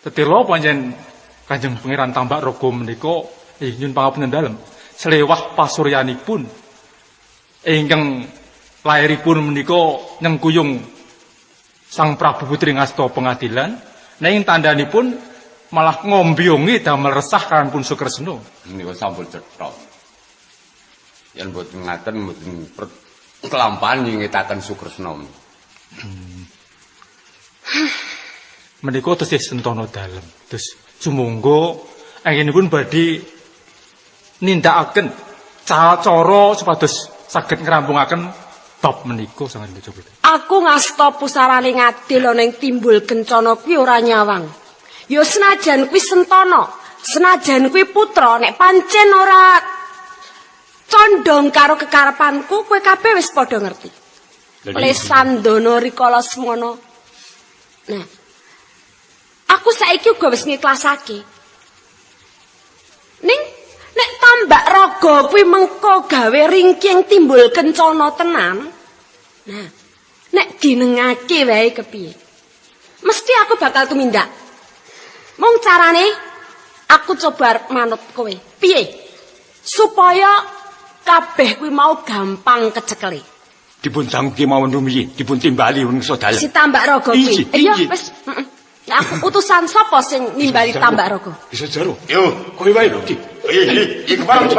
Tetela pancen Kanjeng Pangeran Tambak Raga menika nyuwun pangapunten dalem. Slewah pasuryanipun ingkang lairipun menika nyengkuyung Sang Prabu Putri ngasta pengadilan, nanging tandhanipun malah ngombyongi damel resah kanpun Sukresna. Menika sampun cetha. Yen mboten ngaten mboten kelampahan ngitaken Sukresna. Menika tesih sentana dalem. Terus sumangga anggenipun badhe nindakaken cara supados saged ngrampungaken bab menika sanget coba. Aku ngasta pusarane ngadil ana ing Timbul Kencana kuwi ora nyawang. Ya senajan kuwi Sentana, senajan kuwi putra, nek pancen ora condong karo kekarepanku, kowe kabeh wis padha ngerti. Lesandana rikala semono. Nah, aku saiki uga wis ngiklasake. Ning nek Tambak Raga kuwi mengko gawe ringking Timbul Kencana tenan. Nah, nek dinengake wae kepiye? Mesti aku bakal tumindak. Mung carane aku coba manut kowe. Piye? Supaya kabeh kuwi mau gampang kecekeli. Dipun sanggupi mawon rumiyin, dipun timbali wingsa dalem. Si Tambak Raga kuwi. Iya, wis. Nah, aku utusan sapa sing nimbali Tambak Raga? Bisa jaro. Yo, kowe wae lho, Ki. Iki bareng.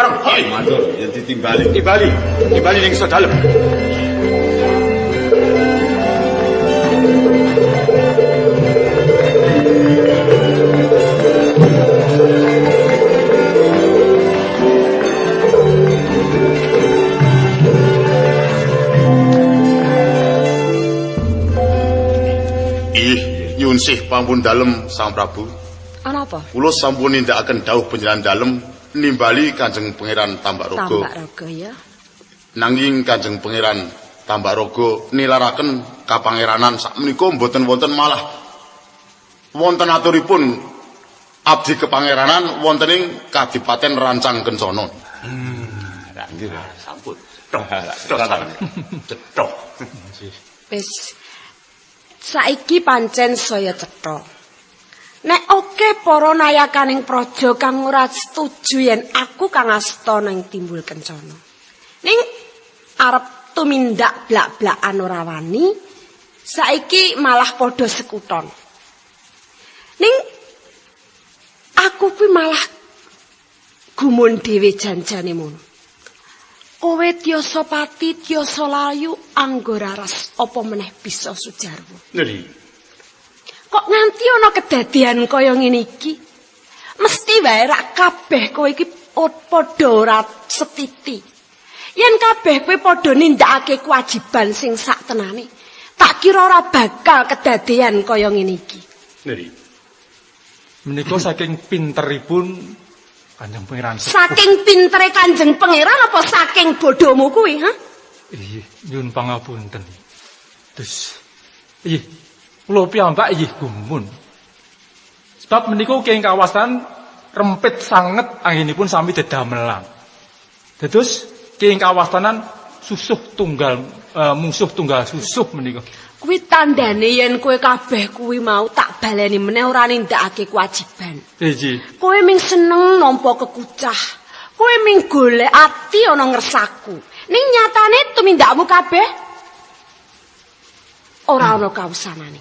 Matur yen ditimbali. Timbali ning dalem. Nyunsih pampun dalem Sang Prabu. Ana apa? Kula sampun nindakaken dawuh panjenengan dalem nimbali Kanjeng Pangeran Tambak Raga. Tambak Raga ya. Nanging Kanjeng Pangeran Tambak Raga nilaraken kapangeranan sakmenika mboten wonten malah wonten aturipun abdi kepangeranan wonten ing Kadipaten Rancang Kencana. Nggih, sampun. Cetok. Wis saiki pancen saya cetha. Nek oke para nayakaning praja kang ora setuju yen aku kang asta nang Timbul Kencana. Ning arep tumindak blak-blakan ora wani, saiki malah padha sekuton. Ning kuwi malah gumun dhewe janjane mono. Kowe tiasa pati, tiasa layu, anggora ras apa meneh bisa sujarwo. Neri. Kok nganti ana kedadian kaya ngene iki? Mesti wae rak kabeh kowe iki padha ora setiti. Yen kabeh kowe padha nindakake kewajiban sing saktenane, tak kira ora bakal kedadian kaya ngene iki. Neri. Menika saking pinteripun Kanjeng Pangeran Sepuh. Saking pintere Kanjeng Pangeran apa saking bodohmu kuwi, ha? Iya, nyuwun pangapunten. Terus iya, kula piyambak iya gumun. Sebab menika kenging kawasan rempit sanget anggenipun sami dedamelan. Terus kenging kawasanan musuh tunggal susuh menika. Kuwi tandane yen kowe kabeh kuwi mau tak baleni meneh ora nindakake kewajiban. Nggih. Kowe ming seneng nampa kekucah. Kowe ming golek ati ana ngersaku. Ning nyatane tumindakmu kabeh ora ana kausanane.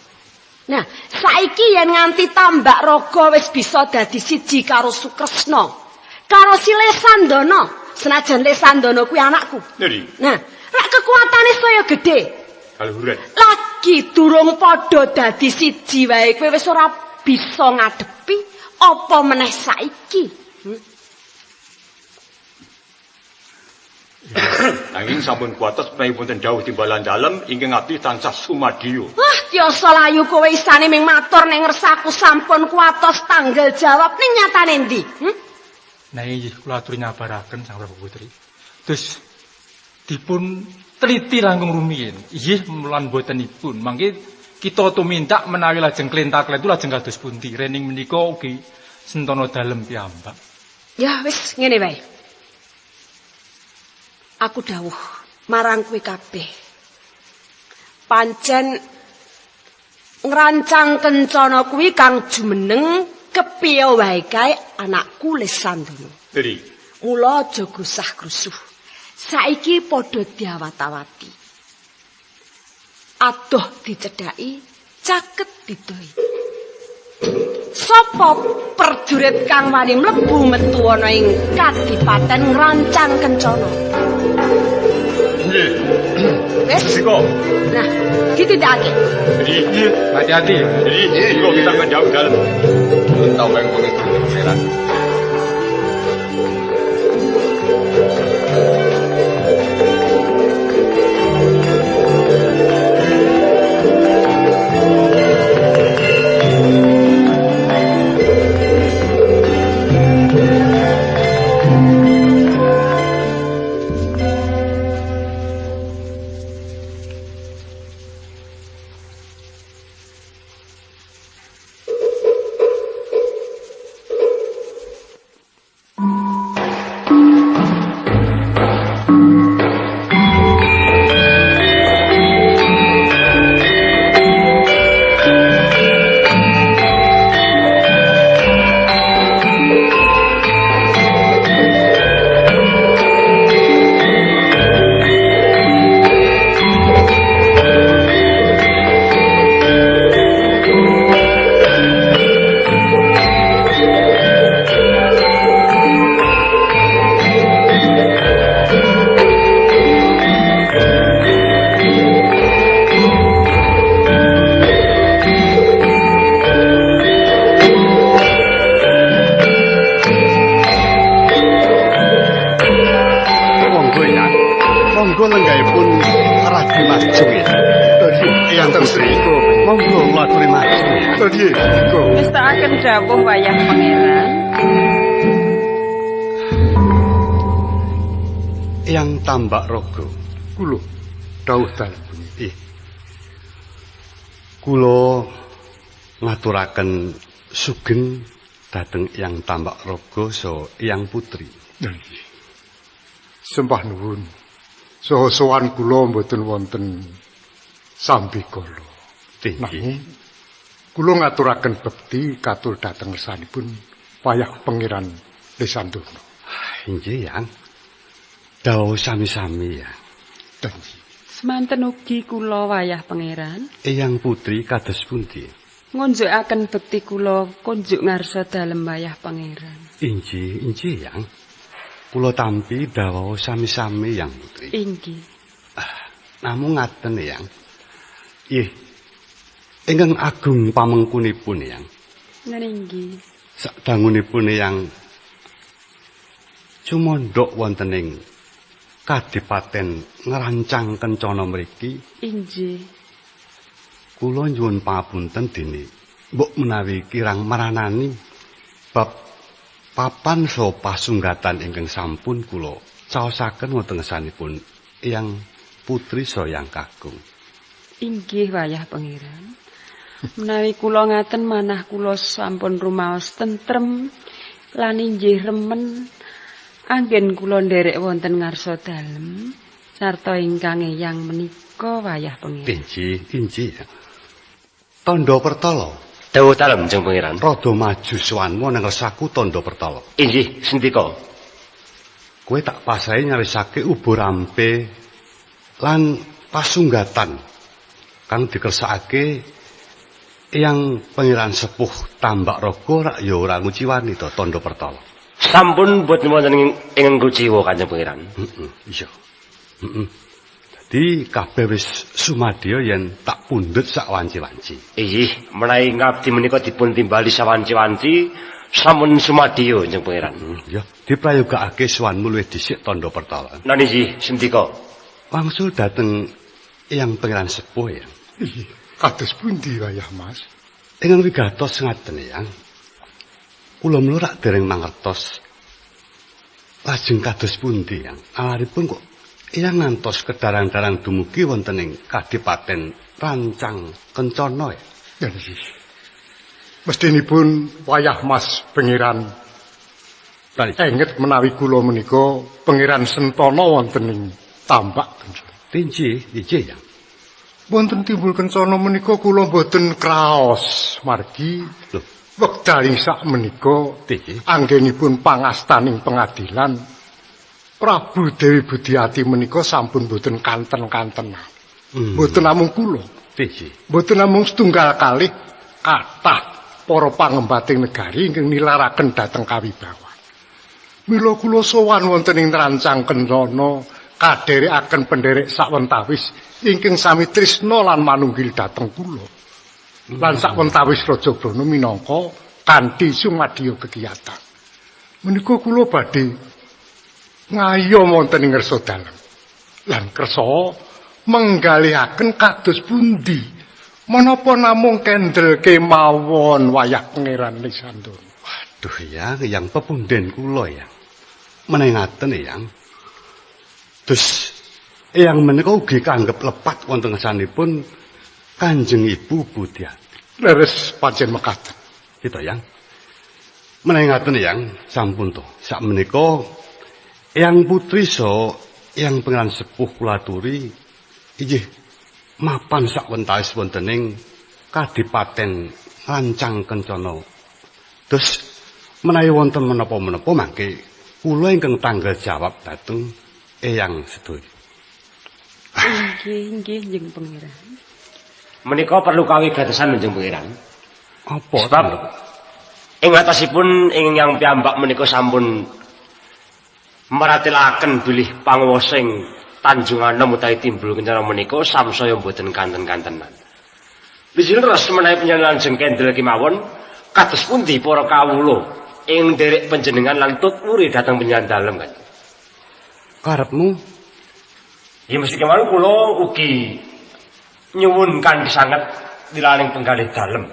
Nah, saiki yen nganti tambak raga wis bisa dadi siji karo Sukresna, karo si Lesandana, senajan Lesandana kuwi anakku. Nah, rak kekuatane saya gedhe. Kaluhuran. Lagi durung padha dadi siji wae kowe wis ora bisa ngadepi apa meneh saiki. Angin sampun kuatos pripun dawuh timbalan dalem ingkang abdi tansah sumadiyo. Wah, tiasa layu kowe isane ming matur ning ngersaku sampun kuatos tanggal jawab ning nyatane ndi? Nah inggih kula aturi nyabaraken Sang Prabu Putri. Terus dipun teliti langkung rumiyin. Inggih mulan botenipun. Mangke kita tumindak menawi lajeng klentak-klentu lajeng kados pundi. Rening menika ugi sentana dalem piyambak. Ya wis ngene wae. Aku dawuh marang kowe kabeh. Pancen ngrancang kencana kuwi kang jumeneng kepiye wae kae anakku Lesandana. Jadi, mula aja grusah-grusuh. Saiki padha diawat-awati. Adoh dicedhaki, caket didoi. Sapa prajurit kang wani mlebu metu ana ing kadipaten ngrancang kencana? nggih. Wes. Siko. Nah, ditindakake. Jadi, Hati-hati. jadi, siko kita akan jauh dalem. Tahu yang pengen pangeran. Mestakaken dawuh wayah pangeran. Yang tambak raga. Kula dawuh dalem puniki. Kula ngaturaken sugeng dhateng Yang Tambak Raga saha Yang Putri. Nggih. Sembah nuwun. Saha sowan kula mboten wonten sambikala. Nanging kula ngaturaken bekti katul dhateng ngersanipun wayah Pangeran Lesandana. Inggih, Yang. Dawuh sami-sami, ya. Semanten ugi kula wayah pangeran. Yang Putri kados pundi? ngunjukaken bekti kula kunjuk ngarsa dalem wayah pangeran. Inji, Yang. Kula tampi dawuh sami-sami Yang Putri. Inggih. Namung ngaten Yang. Nggih. Ingkang agung pamengkunipun Yang. Nggih. Sadangunipun Yang cumondhok wonten ing Kadipaten Ngrancang Kencana mriki. Inggih. Kula nyuwun pangapunten dene mbok menawi kirang maranani bab papan so pasunggatan ingkang sampun kula caosaken wonten ngesanipun Eyang Putri Soyang Kakung. Inggih wayah pangeran. Menawi kula ngaten manah kula sampun rumaos tentrem lan inggih remen anggen kula nderek wonten ngarsa dalem sarta ingkang Eyang menika wayah pangeran. Inji. Tondo Pertala. Dawuh dalem Jeng Pangeran. Rada maju sowanmu nang resaku Tondo Pertala. Inggih, sendika. Kowe tak pasahi nyarisake ubur ampe lan pasunggatan kang dikersakake Eyang Pangeran Sepuh Tambak Raga rak ya ora nguciwani to Tondo Pertala. Sampun boten wonten ing nguciwa Kanjeng Pangeran. Iya. Dadi kabeh wis sumadya yen tak pundhut sak wanci-wanci. Inggih, menawi ngabdi menika dipun timbali sawanci-wanci sampun sumadya Kanjeng Pangeran. Ya, diprayogakake suwanmu luwih dhisik Tondo Pertala. Lan inggih, sendika. Wangsul dateng Eyang Pangeran Sepuh ya. Kados pundi wayah Mas? Ingkang wigatos ngaten Eyang. Kula mlurak dereng mangertos lajeng kados pundi Yang. Alaripun kok Eyang ngantos kedarang-darang dumugi wonten ing Kadipaten Rancang Kencana ya. Ya nggih. Mestinipun wayah Mas Pangeran enget menawi kula menika Pangeran Sentana wonten ing Tambak Kencana. Inji Yang. Wonten timbul kencana menika kula boten kraos margi wekdaling sak menika anggenipun pangastaning pengadilan Prabu Dewi Budiati menika sampun boten kanten-kantenan. Boten namung kula. Boten namung setunggal kalih kathah para pangembating negari ingkang nilaraken dhateng kawibawan. Mila kula sowan wonten ing Rancang Kencana kadherekaken penderek sawentawis ingkang sami tresna lan manunggil dhateng kula. Lan sawentawis Raja Brana minangka kanthi sumadya kekiyatan. Menika kula badhe ngayom wonten ing ngarsa dalem. Lan kersa menggalihaken kados pundi menapa namung kendel kemawon wayah Pangeran Lisandana. Waduh yang pepunden kula ya. Menawi ngaten Yang. Terus Eyang menika ugi kanggep lepat wonten ngesanipun Kanjeng Ibu Budiati. Leres pancen mekaten. Kita Yang. Menawi ngaten Yang, sampun to. Sak menika Eyang Putri Eyang Pangeran Sepuh kula aturi inggih mapan sakwentawis wonten ing Kadipaten Rancang Kencana. Terus menawi wonten menapa-menapa mangke kula ingkang tanggal jawab dhateng Eyang sedaya. Inggih, Jeng Pangeran. Menika perlu kawigatesan Jeng Pangeran. Apa? Sebab ing atasipun ingkang piyambak menika sampun meratelaken bilih panguwasa ing Tanjung Anom utawi Timbul Kencana menika samsaya boten kanten-kantenan. Bijil res menawi panjenengan jeng kendel kemawon kados pundi para kawula ing nderek panjenengan lan tuturi dhateng panjenengan dalem kan. Karepmu? Ya mesti kemawon kula ugi nyuwun kanthi sanget dilaning penggalih dalem.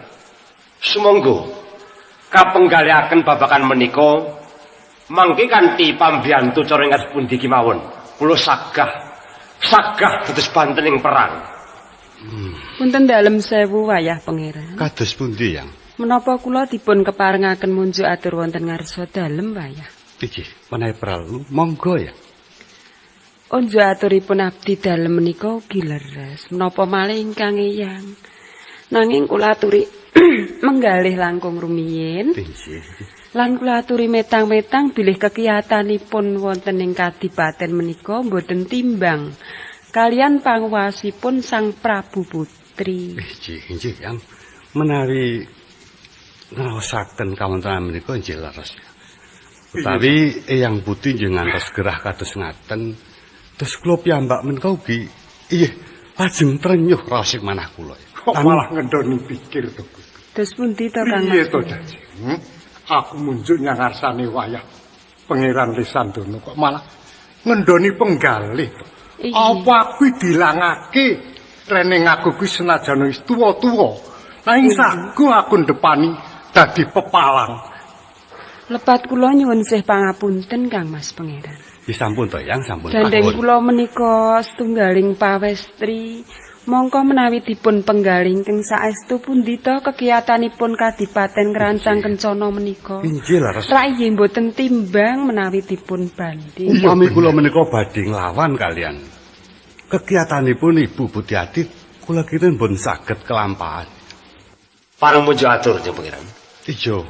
Sumangga kapenggalihaken babakan menika mangke kanthi pambiyantu cara ingkang pundi kemawon kula sagah dados banten ing perang. Punten dalem sewu wayah Pangeran. Kados pundi Yang? Menapa kula dipun keparengaken munjuk atur wonten ngarsa dalem wayah? Inggih, menawi perlu monggo ya. Unjuk aturipun abdi dalem menika ugi leres. Menapa malih ingkang Eyang. Nanging kula aturi menggalih langkung rumiyin. Lan kula aturi metang-metang bilih kekiyatanipun wonten ing kadipaten menika boten timbang kalian panguwasipun Sang Prabu Putri. Inggih Yang. menawi ngraosaken kawontenan menika inggih leres. Utawi Eyang Putri nggih ngantos gerah kados ngaten, terus kula piyambak menika ugi inggih lajeng trenyuh raos manah kula. Kok malah ngendoni pikir to. Terus pundi to Kang Piye Mas? to Daji? Aku munjuk nyang ngarsane wayah Pangeran Lisandono kok malah ngendoni penggalih to. Apa aku dilangake rene ngaku kuwi senajan wis tuwa-tuwa. Nanging sagu aku ndepani dadi pepalang. Lepat kula nyuwun sih pangapunten Kang Mas Pangeran. Ya sampun to, Yang sampun. Gandeng kula menika setunggaling pawestri. Mongko menawi dipun penggaling keng saestu pundi to kegiatanipun Kadipaten Krancang Kencana menika? Inggih leres. Rak inggih mboten timbang menawi dipun banding. Upami kula menika badhe nglawan kalian kegiatanipun Ibu Budiati, kula kira pun saged kelampahan. Pareng mujo atur Jeng Pangeran. Ijo,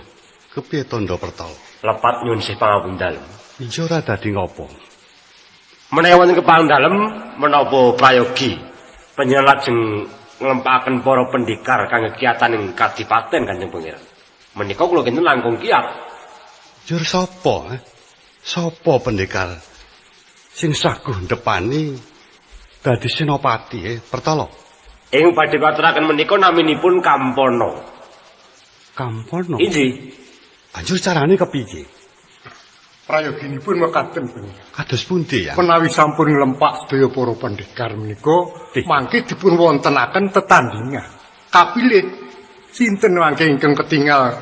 kepiye tondo pertol? Lepat nyuwun sih pangapundhalem. Ijo ora dadi ngopo? Menawi wonten kepangdalem menapa prayogi panjenengan lajeng nglempaken para pendekar kangge kegiatan ing Kadipaten Kanjeng Pangeran. Menika kula kinten langkung kiyat. Jur sapa? Sapa pendekar sing saguh ndepani dadi senopati Pertala? Ing badhe katuraken menika naminipun Kampono. Kampono? Inggih. Banjur carane kepiye? Prayoginipun mekaten punika. Kados pundi ya? Menawi sampun nglempak sedaya para pendekar menika, mangke dipun wontenaken tetandingan. Kapilih sinten mangke ingkang ketingal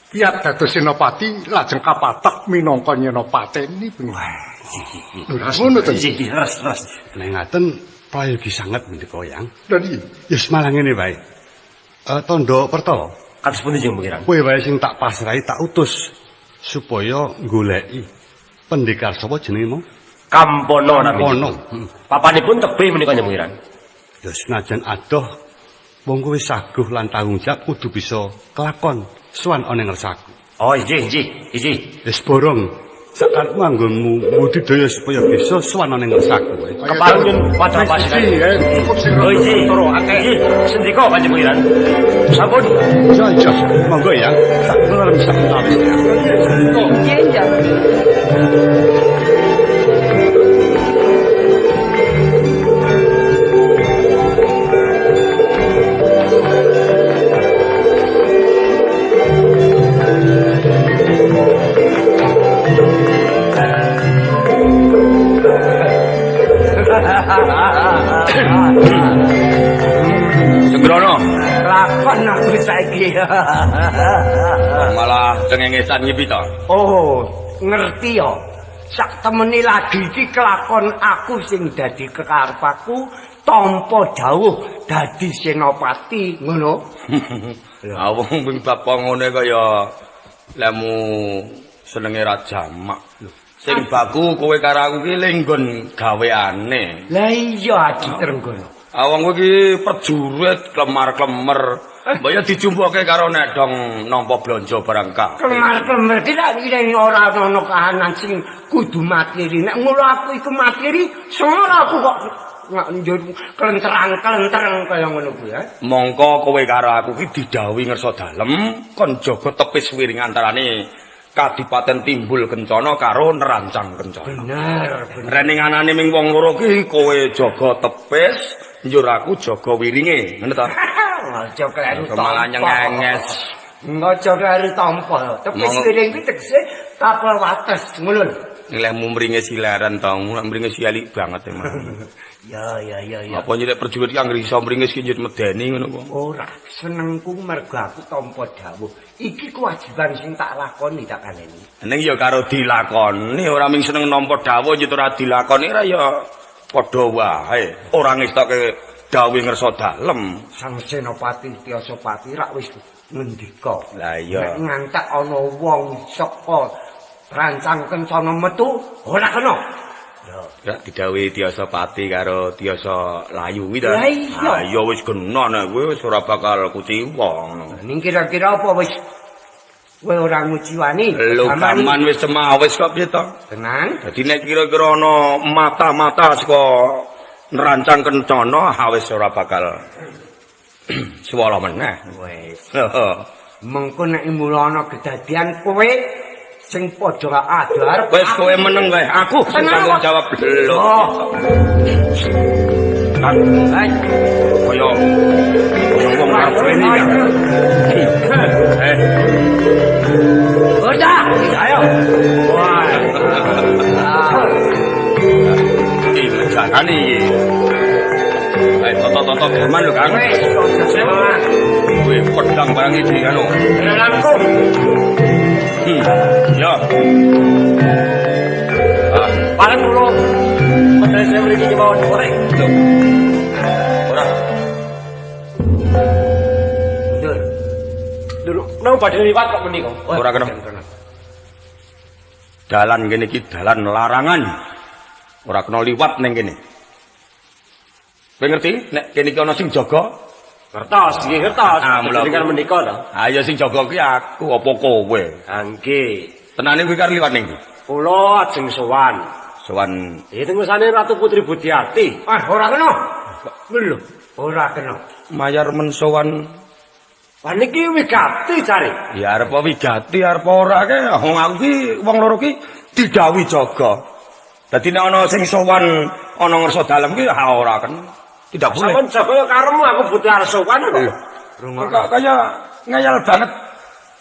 kiyat dados senopati lajeng kapatak minangka nyenopateni punika. Ngono to. Res. Nek ngaten prayogi sanget menika Yang. Dadi Yes malah ngene wae. Tondo Pertala. Kados pundi Jeng Pangeran? Kowe wae sing tak pasrahi tak utus supaya goleki pendekar sapa jenengmu? Kampono Kampono. Papanipun tebih menika Jeng Pangeran. Ya senajan adoh wong kowe saguh lan tanggung jawab kudu bisa kelakon sowan ana ngersaku. Oh inggih. Wis borong sakarepmu anggonmu budidaya supaya bisa sowan ana ngersaku. Kepareng padha pasrah. Oh inggih. Inggih. Sendika Kanjeng Pangeran. Sampun. Ja, monggo ya. Tak ngalem sakawis ya. Nggih. Segrono. Lakon aku saiki. Malah cengengesan ngipi to. Oh, ngerti ya. Sak temeni lagi iki kelakon aku sing dadi kekarepku tampa dawuh dadi senopati ngono. Awong ping bab ngene kaya lemu senenge Raja Mak. Sing baku kowe karo aku ki lenggon gaweane. Lah iya Adi Trenggono. Awong kowe ki prajurit klemar-klemer. Mbok ya dijumpake karo nedong nampa blanja barang kabeh. Kemar-kemar ki lak ngene ora ana kahanan sing kudu materi. Nek ngono aku iku materi, ora aku kok njur kelenterang-kelentereng kaya ngono kuwi ya. Mongko kowe karo aku ki didhawuhi ngersa dalem kon jaga tepis wiring antarane Kadipaten Timbul Kencana karo Nerancang Kencana. Bener. Rening anane ming wong loro ki kowe jaga tepis, njur aku jaga wiringe, ngono to? Aja kleru tampa. Malah nyengenges. Aja kleru tampa. Tepis wiring kuwi tegese tapel wates ngono. Nilaimu mringe silaran to, mringe sialik banget emang. Ya. Apa nyilek prajurit yang iso mringis ki njut medeni ngono kok. Ora, senengku mergo aku tampa dawuh. Iki kewajiban sing tak lakoni tak kaneni. Ning ya karo dilakoni, ora ming seneng nampa dawuh njut ora dilakoni ora ya padha wae. Ora ngestoke dawuh ngersa dalem. Sang Senopati Tyasapati rak wis ngendika. Lah iya. Nek ngantek ana wong saka Rancang Kencana metu ora kena. Ya didhawuhi Tyasapati karo Tyasa Layu kuwi to. Lah iya. Ya wis kena nek kowe wis ora bakal kuciwa ngono. Ning kira-kira apa wis kowe ora nguciwani? Lho gaman wis semawis kok piye to? Tenang. Dadi nek kira-kira ana mata-mata saka Nerancang Kencana wis ora bakal Swara meneh. Wis. Mengko nek mulana kedadian kowe sing padha adar. Wis kowe meneng wae. Aku sing tanggung jawab lho. Kan, koyo wong arep ini kan. Bocah, ayo. Wah. Iki jangan iki. Ayo toto-toto gaman lho, Kang. Kuwi pedang barang iki anu. Langsung. Ya. Paling dulu. Padahal saya beli di bawah goreng. Ora. Dulu, nang badhe liwat kok menika. Ora kena. Dalan kene iki dalan larangan. Ora kena liwat ning kene. Kowe ngerti nek kene iki ana sing jaga? Kertas, nggih kertas. Dengan menika to. Ayo sing jaga kuwi aku apa kowe? Nggih. Tenane kowe karo liwat ning ndi? Kula ajeng sowan. Sowan itu ngesane Ratu Putri Budiati. Ora kena. Lho, ora kena. Mayar men sowan. Lah niki wigati jare. Ya arep wigati arep ora ke wong aku ki wong loro ki didhawuhi jaga. Dadi nek ana sing sowan ana ngersa dalem ki ora kena. Tidak boleh. Sampeyan jaga karemu aku butuh arep sowan kok. Kok kaya ngayal banget.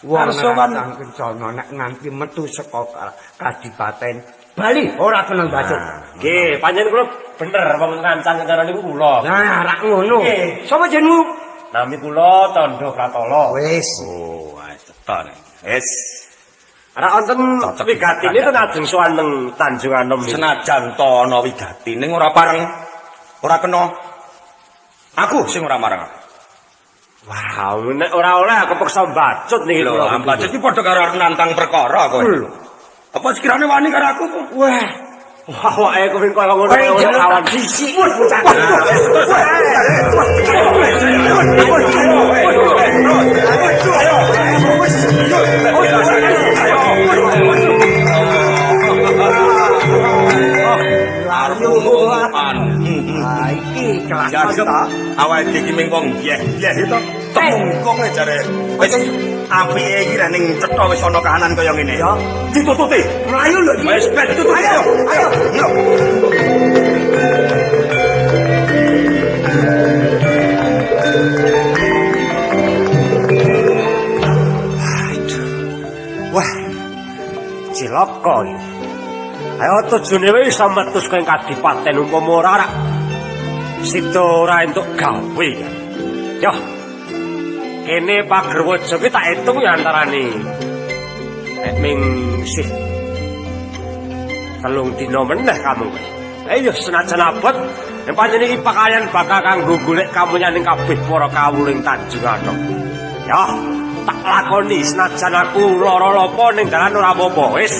Wong sowan nang kencana nek nganti metu saka kadipaten Bali ora kena bacot. Nggih, panjenengan kula bener wong ngancang cara niku kula. Nah, rak ngono. Sapa jenengmu? Nami kula Tandha Pratala. Wis. Oh, wis teton. Wis. Ora wonten wigatine ten ajeng sowan teng Tanjung Anom. Senajan to ana wigati ning ora pareng. Ora kena. Aku sing ora marang. Wah, nek ora oleh aku peksa bacot niki lho. Bacot iki padha karo nantang perkara kowe. Apa sekirane wani karo aku? Wah. Wah, awake kuwi kaya ngono awan sisi. Iki kelas ta. Awake iki ming wong bieh-bieh itu tengkong jare. Wis apike iki ra ning cetha wis ana kahanan kaya ngene. Ya, ditututi. Mlayu lho. Wis ben ditututi. Ayo. Yo. Wah. Cilaka iki. Ayo tujune wis metus keng kadipaten umpama ora sida ora entuk gawe kan. Yo. Kene Pagerwaja ki tak etung ya antarane nek ming sih 3 dina meneh kamu. Ayo senajan abot yen pancen iki pakaian bakal kanggo golek kamunyaning kabeh para kawuling Tanjung Anom. Ya, tak lakoni senajan aku lara lopo ning dalan ora apa-apa. Wis.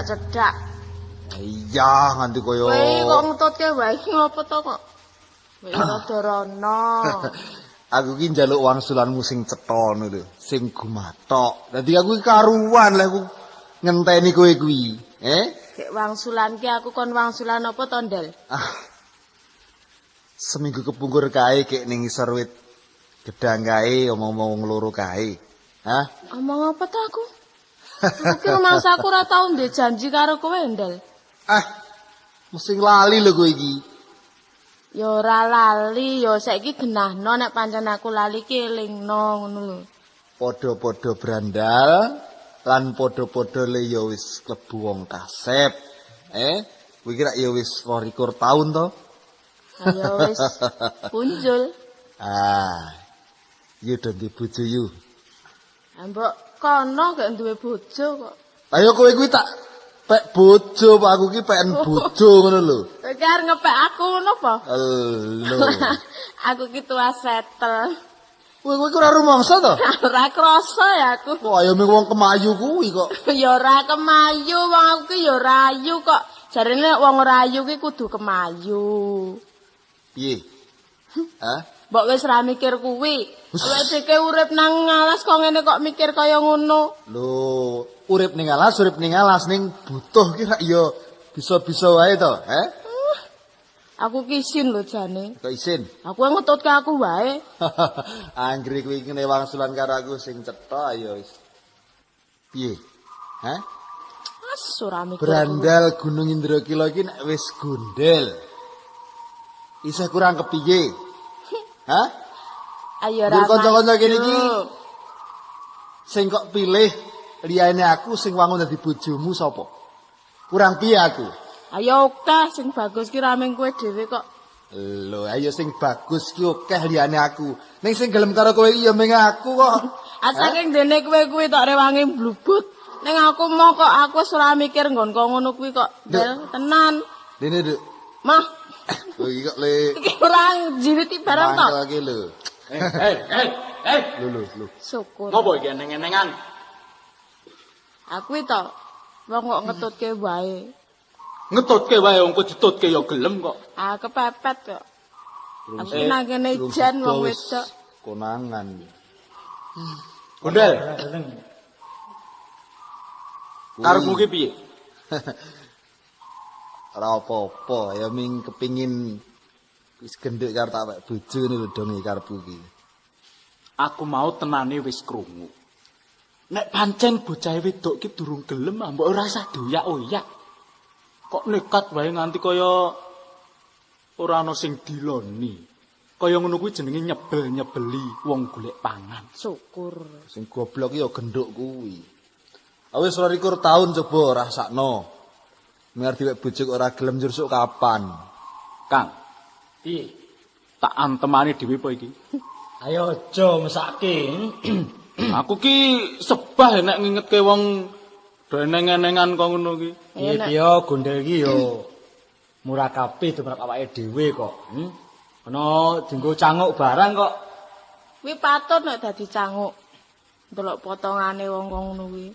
cedak. Iya, nganti koyo. Kowe kok ngututke wae iki ngopo to kok? Wis rada rono. Aku ki njaluk wangsulanmu sing cetha ngono lho, sing gumathok. Dadi aku ki karuan lek aku ngenteni kowe kuwi. Sik wangsulan ki aku kon wangsulan apa to, Ndel? seminggu kepungkur kae kek ning isor wit gedang kae omong-omong loro kae. Hah? Omong apa to aku? Aku ki rumangsa aku ora tau ndek janji karo kowe, Ndel. Mesti lali lho kowe iki. Ya ora lali, ya saiki genahno nek pancen aku lali ki elingno ngono lho. Padha-padha brandal lan padha-padha le ya wis klebu wong kasep. Kowe iki rak ya wis 22 taun to? Ayo wis punjul. Yo do ndi bojo yo. Mbok kono gak duwe bojo kok. Ayo kowe kuwi tak pek bojo, Pak, aku ki peken bojo ngono lho. Kowe ki arep ngepek aku ngono apa? Lho. Aku ki tua setel. Kowe ki ora rumangsa to? Ora krasa ya aku. Kok ayo ming wong kemayu kuwi kok. Ya ora kemayu, wong aku ki ya ora ayu kok. Jarene nek wong ora ayu ki kudu kemayu. Piye? Hah? Mbok wis ra mikir kuwi. Kowe dhewe urip nang alas kok ngene kok mikir kaya ngono. Lho, urip ning alas ning butuh ki rak ya bisa-bisa wae to, Aku ki isin lho jane. Kok isin? Aku ngetutke aku wae. Anggere kuwi ngene wangsulan karo aku sing cetha ya wis. Piye? Hah? Ora mikir. Brandal Gunung Indrakila iki nek wis gondel. Isih kurang kepiye? Hah? Ayo ra. Kanca-kanca kene iki sing kok pilih liyane aku sing wangun dadi bojomu sapa? Kurang piye aku? Ayo akeh sing bagus ki rameng kowe dhewe kok. Lho, ayo sing bagus ki akeh liyane aku. Ning sing gelem karo kowe iki ya mung aku kok. Saking dene kowe kuwi tok rewangi blubut. Ning aku mau kok aku wis ora mikir nggon kok ngono kuwi kok. Del, tenan. Dene, Duk. Mah. Kowe iki kok le kurang jiwiti barang tok. Mangkel lho. Lho. Syukur. Ngopo iki eneng-enengan? Aku to wong kok ngetutke wae. Ngetutke wae wong kok ditutke ya gelem kok. Kepepet kok. Aku nang kene jan wong wedok. Konangan. Gondel. Karepmu ki piye? Ora apa-apa, ya ming kepingin wis gendhek karo tak wek bojo ngene lho dong karepku iki. Aku mau tenane wis krungu. Nek pancen bocah wedok ki durung gelem, mbok ora usah doyak-oyak. Kok nekat wae nganti kaya ora ana sing diloni. Kaya ngono kuwi jenenge nyebel-nyebeli wong golek pangan. Syukur. Sing goblok ya genduk kuwi. Wis 22 taun coba rasakno. Ngerti wek bojo ora gelem njur kapan? Kang. Piye? Tak antemane dhewe apa iki? Ayo aja mesake. Aku ki sebah nek ngingetke wong deneng-enengan kok ngono ki. Iya gondel iki yo murah kabeh tumrap awake dhewe kok. Ana dienggo canguk barang kok. Kuwi patut nek dadi canguk. Delok potongane wong ngono kuwi.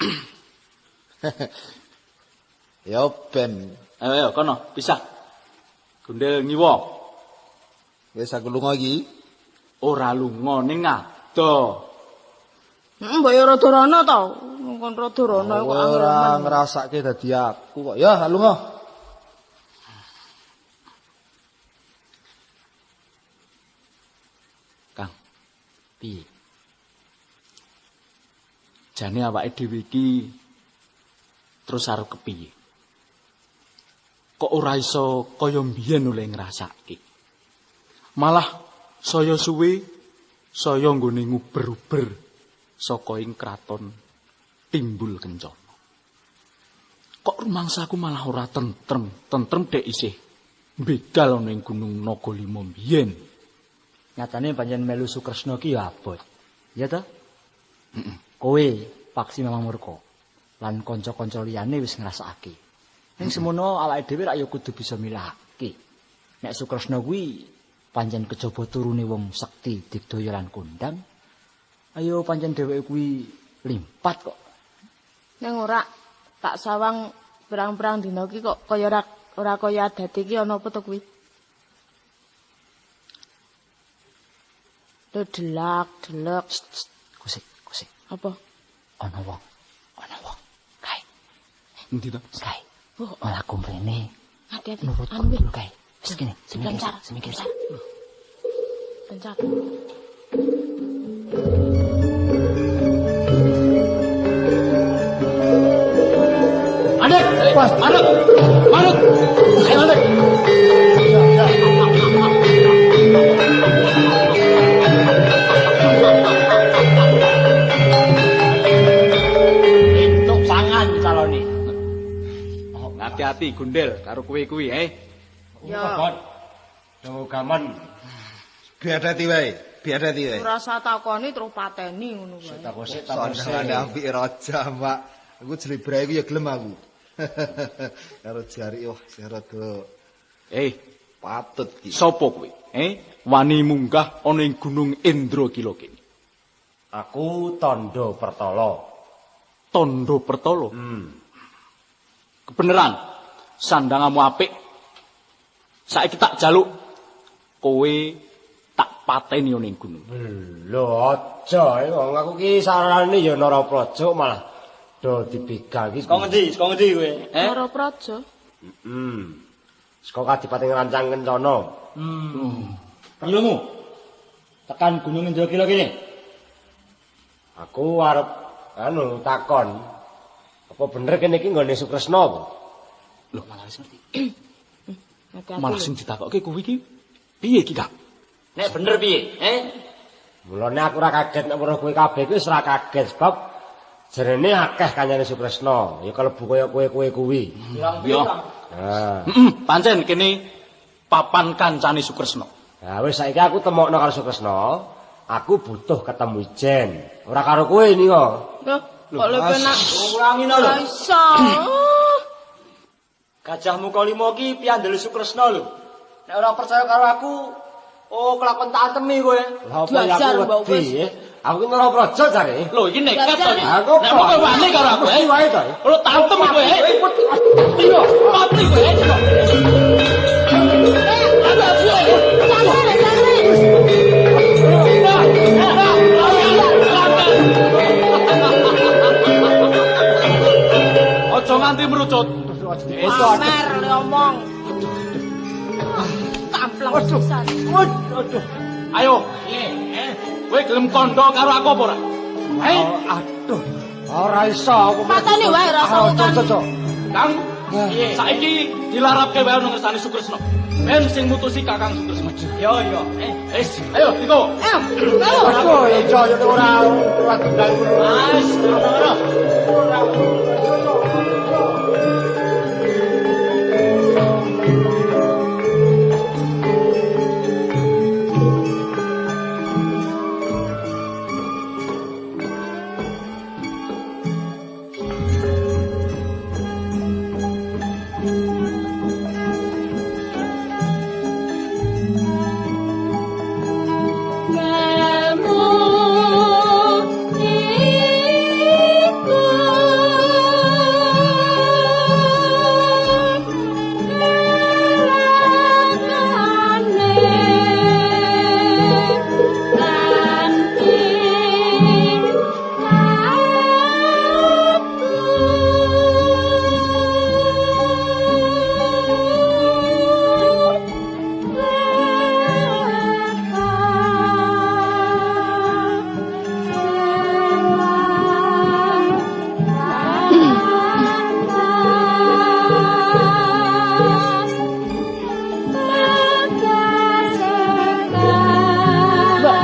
Ya ben. Ayo kono pisah. Gondel ngiwa. Wis aku lunga iki. Ora lunga ning ngado. Mbok yo rada rono to. Kon rada rono kok ora ngrasake dadi aku kok. Ya lunga. Kang. Piye? Jane awake dhewe iki terus arep kepiye? Kok ora iso kaya mbiyen oleh ngrasake. Malah saya suwe saya nggone nguber-uber saka ing kraton Timbul Kencana. Kok rumangsaku malah ora tentrem dek isih bedal ana ing Gunung Nagalima mbiyen. Nyatane pancen melu Sukresna ki ya abot. Ya ta? Kowe Paksi Mamang Murka lan kanca-kanca liyane wis ngrasakake. Ning semono awake dhewe rak ya kudu bisa milahake. Nek Sukresna kuwi pancen kejaba turune wong sekti digdaya lan kondang. Ayo pancen dheweke kuwi limpat kok. Ning ora tak sawang berang-berang dina iki kok kaya ora kaya adate iki ana apa to kuwi? Delak. Kusik. Apa? Ana wong. Kae. Endi to? Kae. Malah kumrene. Hati-hati. Nurut dulu kae. Wis kene, sing mikir. Pencet. Manut, manut, manut. Ayo manut. Entuk pangan calone. Hati-hati gundel karo kuwi Ya. Dawa gaman. Biadati wae, biadati wae. Ora usah takoni terus pateni ngono wae. Sandangane apik raja, Mbak. Aku jlibre iku ya gelem aku. Karo jari wah sing rada patut ki. Sopo kuwi? Wani munggah ana ing Gunung Indra kila kene. Aku Tondo Pertolo. Tondo Pertolo. Kebeneran sandangamu apik. Saiki tak jaluk kowe tak pateni ning gunung. Lho aja wong aku ki sarane ya Narapraja malah do dibegal iki. Saka ngendi kowe? Narapraja. Saka Kadipaten Rancang Kencana. Ilmu. Tekan Gunung Indra kila kene. Aku arep takon. Apa bener kene iki nggone Sukresna apa? Lho malah wis ngerti. Malah sing ditakokke kuwi iki piye iki, Kak? Nek bener piye? Mulane aku ora kaget nek weruh kowe kabeh kuwi ora kaget sebab jerene akeh kancane Sukresna, ya kalebu kaya kowe kuwi. Yo. Pancen kene papan kancane Sukresna. Nah wis saiki aku temokno karo Sukresna, aku butuh ketemu Ijen. Ora karo kowe iki kok. Kok lebih nak ulangin lho. Iso. Gajah muka limo ki piandel Sukresna lho. Nek ora percaya karo aku, kelakon tak antemi kowe. Lah apa ya aku wedi. Aku ki Narapraja jare. Lho iki nekat to iki. Aku nek kowe wani karo aku wae to. Lho tak antemi kowe. Iya, mati kowe. Ojo nganti merucut. Pamer ngomong. Tamplang pisan. Aduh. Ayo. Kowe gelem kandha karo aku apa ora? Aduh. Ora iso aku. Matane wae rasa utang. Kang, saiki dilarapke wae nang ngersane Sukresna. Ben sing mutusi Kakang Sukresna. Yo. Ayo, Diko. Aku ya ora gendang. Mas, ora.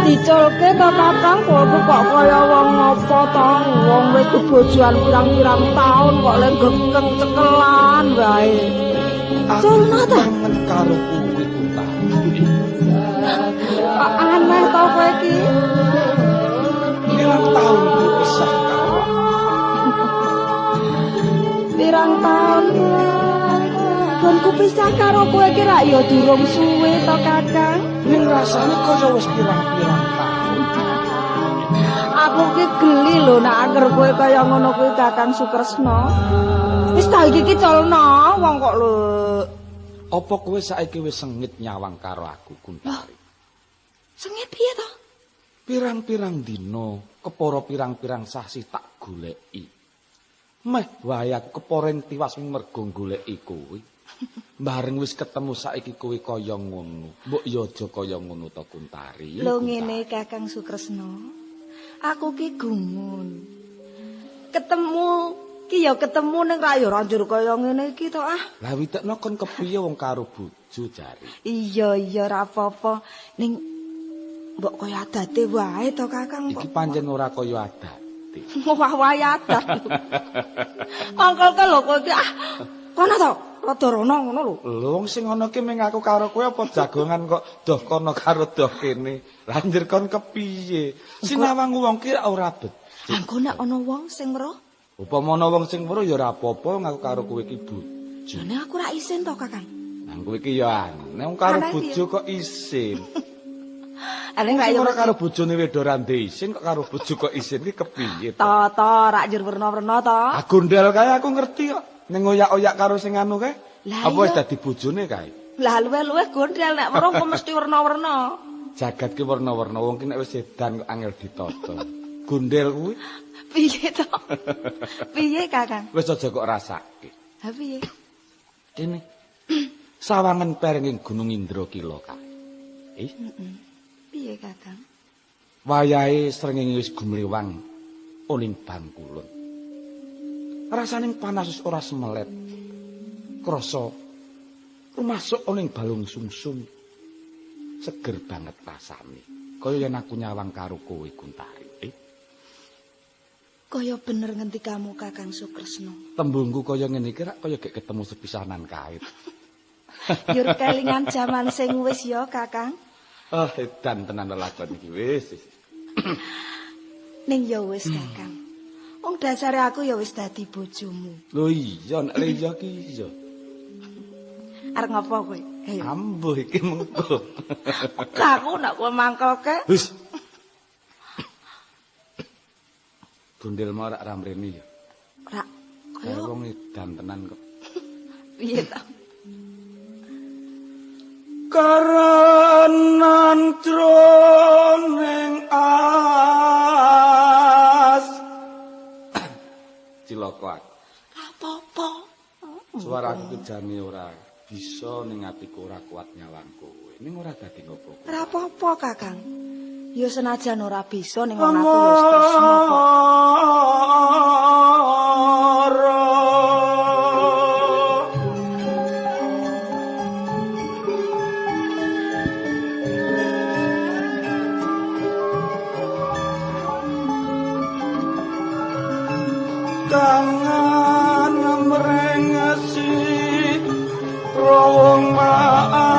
Diculke to Kakang kok kaya wong apa to wong wis kebojoan pirang-pirang taun kok lek gekeng cekelan wae. Culna ta karo kuwi Kuntari. Kok aneh to kowe iki. Pirang taun dipisah karo. Pirang taun. Gonku pisah karo kowe iki rak ya durung suwe to Kakang. Ning rasane kaya wis pirang-pirang taun. Aku ki geli lho nek anger kowe kaya ngono kuwi Kakang Sukresna. Wis ta iki colna wong kok lho. Apa kowe saiki wis sengit nyawang karo aku Kuntari? Sengit piye to? Pirang-pirang dina, kepara pirang-pirang sasi tak goleki. Meh wae aku keporen tiwas mergo goleki kowe. Bareng wis ketemu saiki kowe kaya ngono. Mbok ya aja kaya ngono to Kuntari. Lho ngene Kakang Sukresna. Aku ki gumun. Ketemu ki ya ketemu ning ra ya ranjur kaya ngene iki to ah. Lah witekno kon kepiye wong karo bojo jare. Iya ra apa-apa. Ning mbok kaya adate wae to Kakang. Iki pancen ora kaya adate. Wah wae adat. Mangkel lho kowe iki ah. Kono to. Rada rono ngono lho. Lho wong sing ana ki mung aku karo kowe apa jagongan kok doh kono karo doh kene. Lah anjir kon kepiye? Sinawang wong ki ora becik. Engko nek ana wong sing weruh, upama ana wong sing weruh ya ora apa-apa ngaku karo kowe ki bojo. jane aku ra isin to Kakang. Lah kowe ki ya aneh wong karo bojo kok isin. Aleng ra yo ora karo bojone wedora ndek isin kok karo bojo kok isin ki kepiye to? To ra njur werna-werna to. Agondel kae aku ngerti kok. Ning oyak-oyak karo sing anu kae. Apa wis dadi bojone kae? Lah luwih-luwih gondel nek weruh kok mesti werna-werna. Jagat ki werna-werna wong ki nek wis edan kok angel ditata. Gondel kuwi. Piye to? Piye Kakang? Wis aja kok rasake. Ha piye? Kene. Sawangen perenging Gunung Indrakila kae. Piye Kakang? Wayahe srengenge wis gumlewang oning Bangkulun. Rasaning panas wis ora semelet. Krasa rumasuk oning balung sungsung. Seger banget rasane. Kaya yen aku nyawang karo kowe Kuntari. Kaya bener ngendikamu Kakang Sukresna. Tembungku kaya ngene iki rak kaya gek ketemu sepisanan kae. Yur kelingan jaman sing wis ya Kakang. Oh, edan tenan lelakon iki wis. Ning ya wis Kakang. Wong dasare aku ya wis dadi bojomu. Lho iya nek iya ki iya. Arep ngopo kowe? Ambuh iki mengko. Aku nek kowe mangkelke. Wis. Gundel mau rak ramrene ya. Rak kaya wong edan tenan kok. Piye to? Karanan troning as. Cilaka aku. Apa-apa. Suaraku kejane ora bisa ning atiku ora kuat nyawang kowe. Ning ora dadi ngopo. Ora apa-apa Kakang. Ya senajan ora bisa ning wong aku wis tresna kok. Tangan mrengesi rong maanis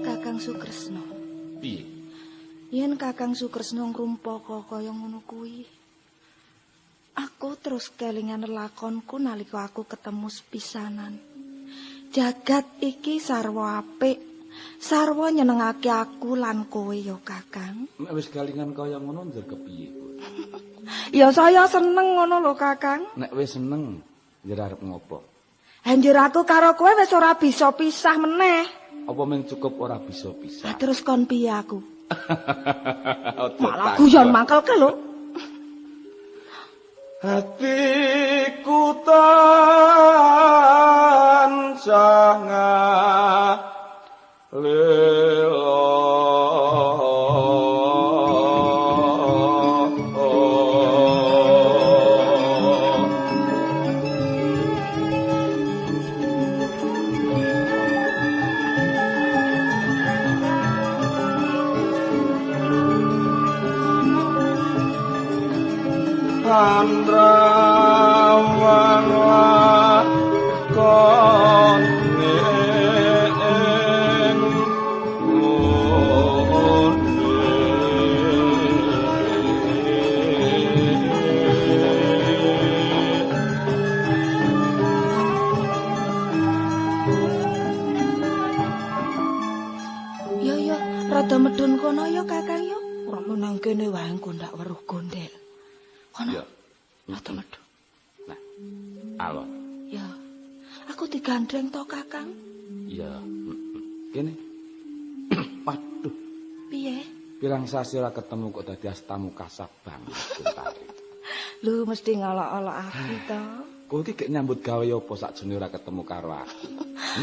Kakang Sukresna. piye? Yen Kakang Sukresna ngrumpaka kaya ngono kuwi, aku terus kelingan lakonku nalika aku ketemu sepisanan. Jagat iki sarwa apik, sarwa nyenengake aku lan kowe ya Kakang. Nek wis kelingan kaya ngono njur kepiye kowe? Ya saya seneng ngono lho Kakang. Nek wis seneng njur arep ngopo? Anjur aku karo kowe wis ora bisa pisah meneh. Apa mung cukup ora bisa pisah? Terus kon piye aku? Malah guyon mangkelke lho. Hatiku tansah Andrawang lakon ing Ya rada medun kono ya Kakang ya. Ora menang kene wae engko ndak weruh gondel. Ngono. Ya. Rada medhu. Nah. Alon. Ya. Aku digandreng to, Kakang. Ya. Kene. Waduh. Piye? Pirang sasi ora ketemu kok dadi astamu kasabang. Lho mesti ngolok-olok aku to. Kowe iki gek nyambut gawe apa sakjane ora ketemu karo aku?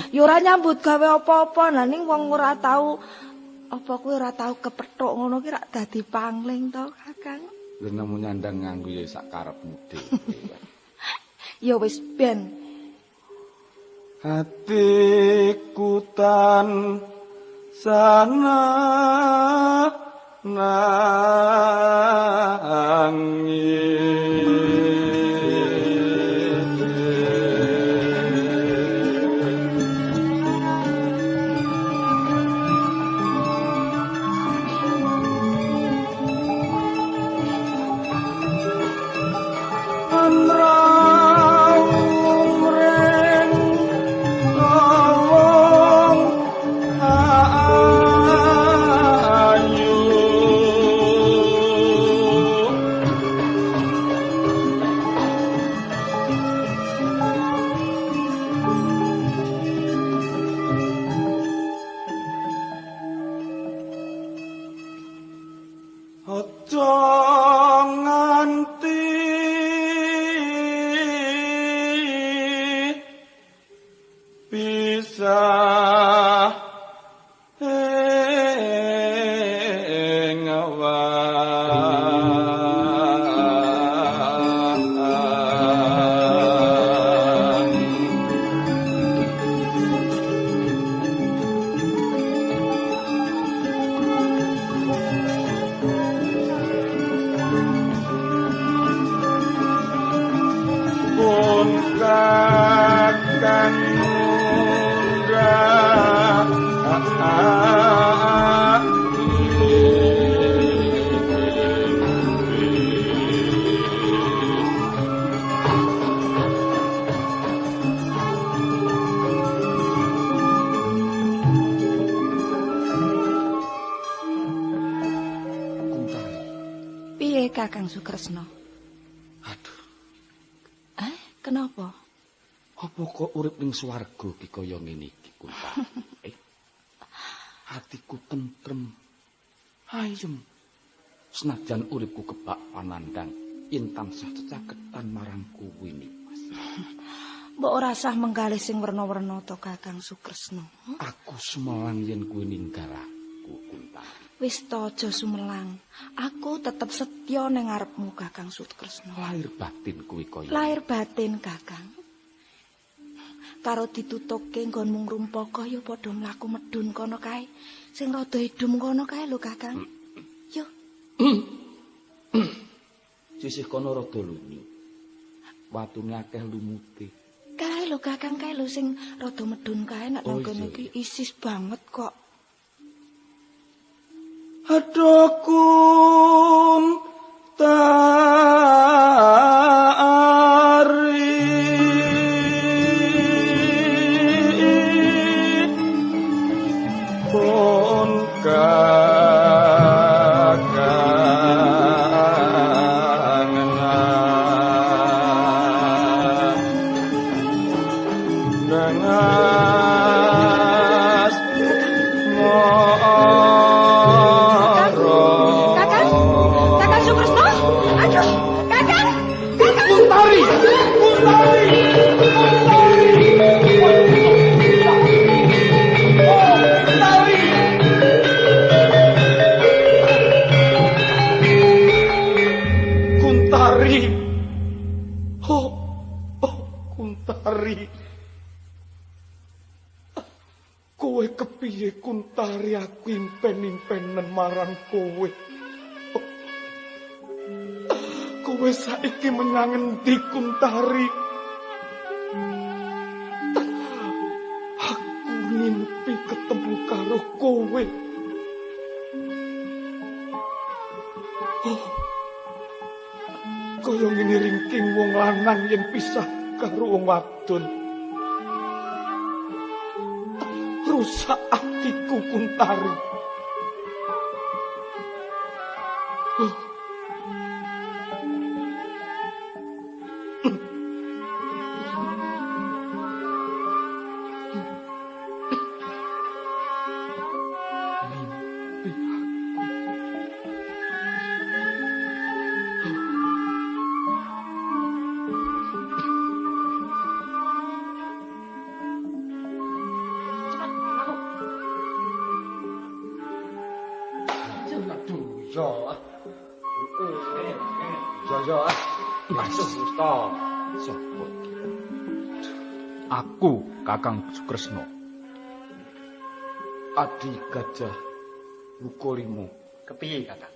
Ya ora nyambut gawe apa-apa, lah ning wong ora tau apa kuwi ora tau kepethuk ngono ki rak dadi pangling to, Kakang. Lha nemu nyandang nganggo ya sak karepmu dhewe. Ya wis ben. Hatiku tan sana Kakang Sukresno. Aduh. Kenapa? Apa kok urip ning swarga ki kaya ngene iki, Kunta? Hatiku tentrem. Ayem. Senajan uripku kebak panandang yen tansah cecaketan marang kuwi Mas. Mbok ora sah menggalih sing werna-werna to Kakang Sukresno. Aku sumelang yen kuwi ninggal aku, Kunta. Wis to aja sumelang. Aku tetep setya ning ngarepmu Kakang Sukresno. Lahir batin kuwi kaya. Lahir batin, Kakang. Karo ditutuke nggonmu ngrumpaka ya padha mlaku medun kono kae. Sing rada idum kono kae lho, Kakang. Yo. Sisih kono rada lunyu. Watune akeh lumute. Kae lho, Kakang, kae lho sing rada medun kae nek nang kene iki isis banget kok. Adokun tari pun kakangenan nengas kowe kepiye Kuntari, aku impen-impenen marang kowe. Kowe saiki menyang endi Kuntari? Aku mimpi ketemu karo kowe. Kaya ngene ringking wong lanang yen pisah karo wong wadon. Rusak hatiku Kuntari. Yo. Yo. Masuk Gusto. Sopo iki? Aku Kakang Sukresno. Adi Gajah Lukolimo. Kepiye, Kakang?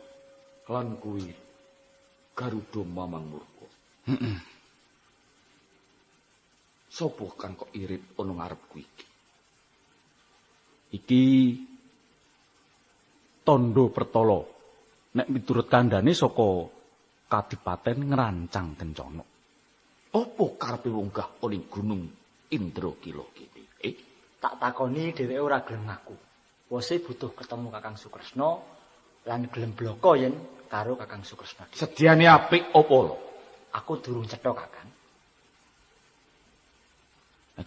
Lan kuwi Garuda Mamang Murka. Sopo kang kok irit ana ngarepku iki? Iki Tondo Pertolo. Nek miturut kandhane saka Kadipaten Ngrancang Kencana. Apa karepe munggah ana ing Gunung Indrakila kene? Tak takoni dheweke ora gelem ngaku. Wose butuh ketemu Kakang Sukresna lan gelem bloko yen karo Kakang Sukresna. Sediane apik apa? Aku durung cetha, Kakang.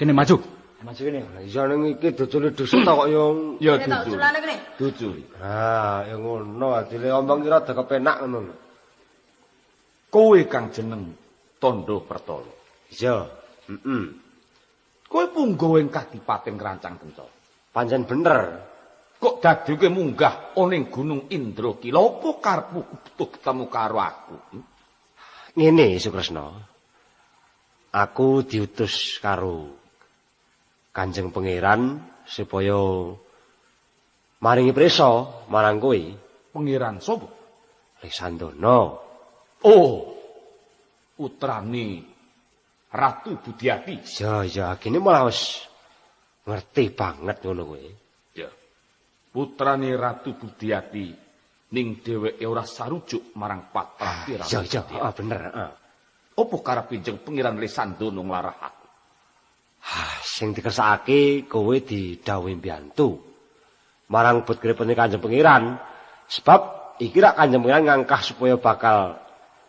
Kene maju. Maju kene. Iya ning iki dodole dusuk kok yo. Ya dudul. kene. Dudul. Ah, ya ngono adile omong ki rada kepenak ngono. Kowe kang jeneng Tondo Pertolo. Iya. Kowe punggawa ing Kadipaten Ngrancang Kencana. Pancen bener. Kok dadi kowe munggah ana ing Gunung Indrakila apa karepmu butuh ketemu karo aku? Ngene Sukresna. Aku diutus karo Kanjeng Pangeran supaya maringi prisa marang kowe. Pangeran sapa? Lesandana. Oh. Putrane Ratu Budiati. Ya, kene malah wis ngerti banget ngono kowe. Ya. Putrane Ratu Budiati ning dheweke ora sarujuk marang Patrapira. Ya, bener, Apa karepe Kanjeng Pangeran Lesandana nglarah aku? Sing dikersakake kowe didhawuhi mbiyantu marang putripune Kanjeng Pangeran sebab iki rak Kanjeng Pangeran ngangkah supaya bakal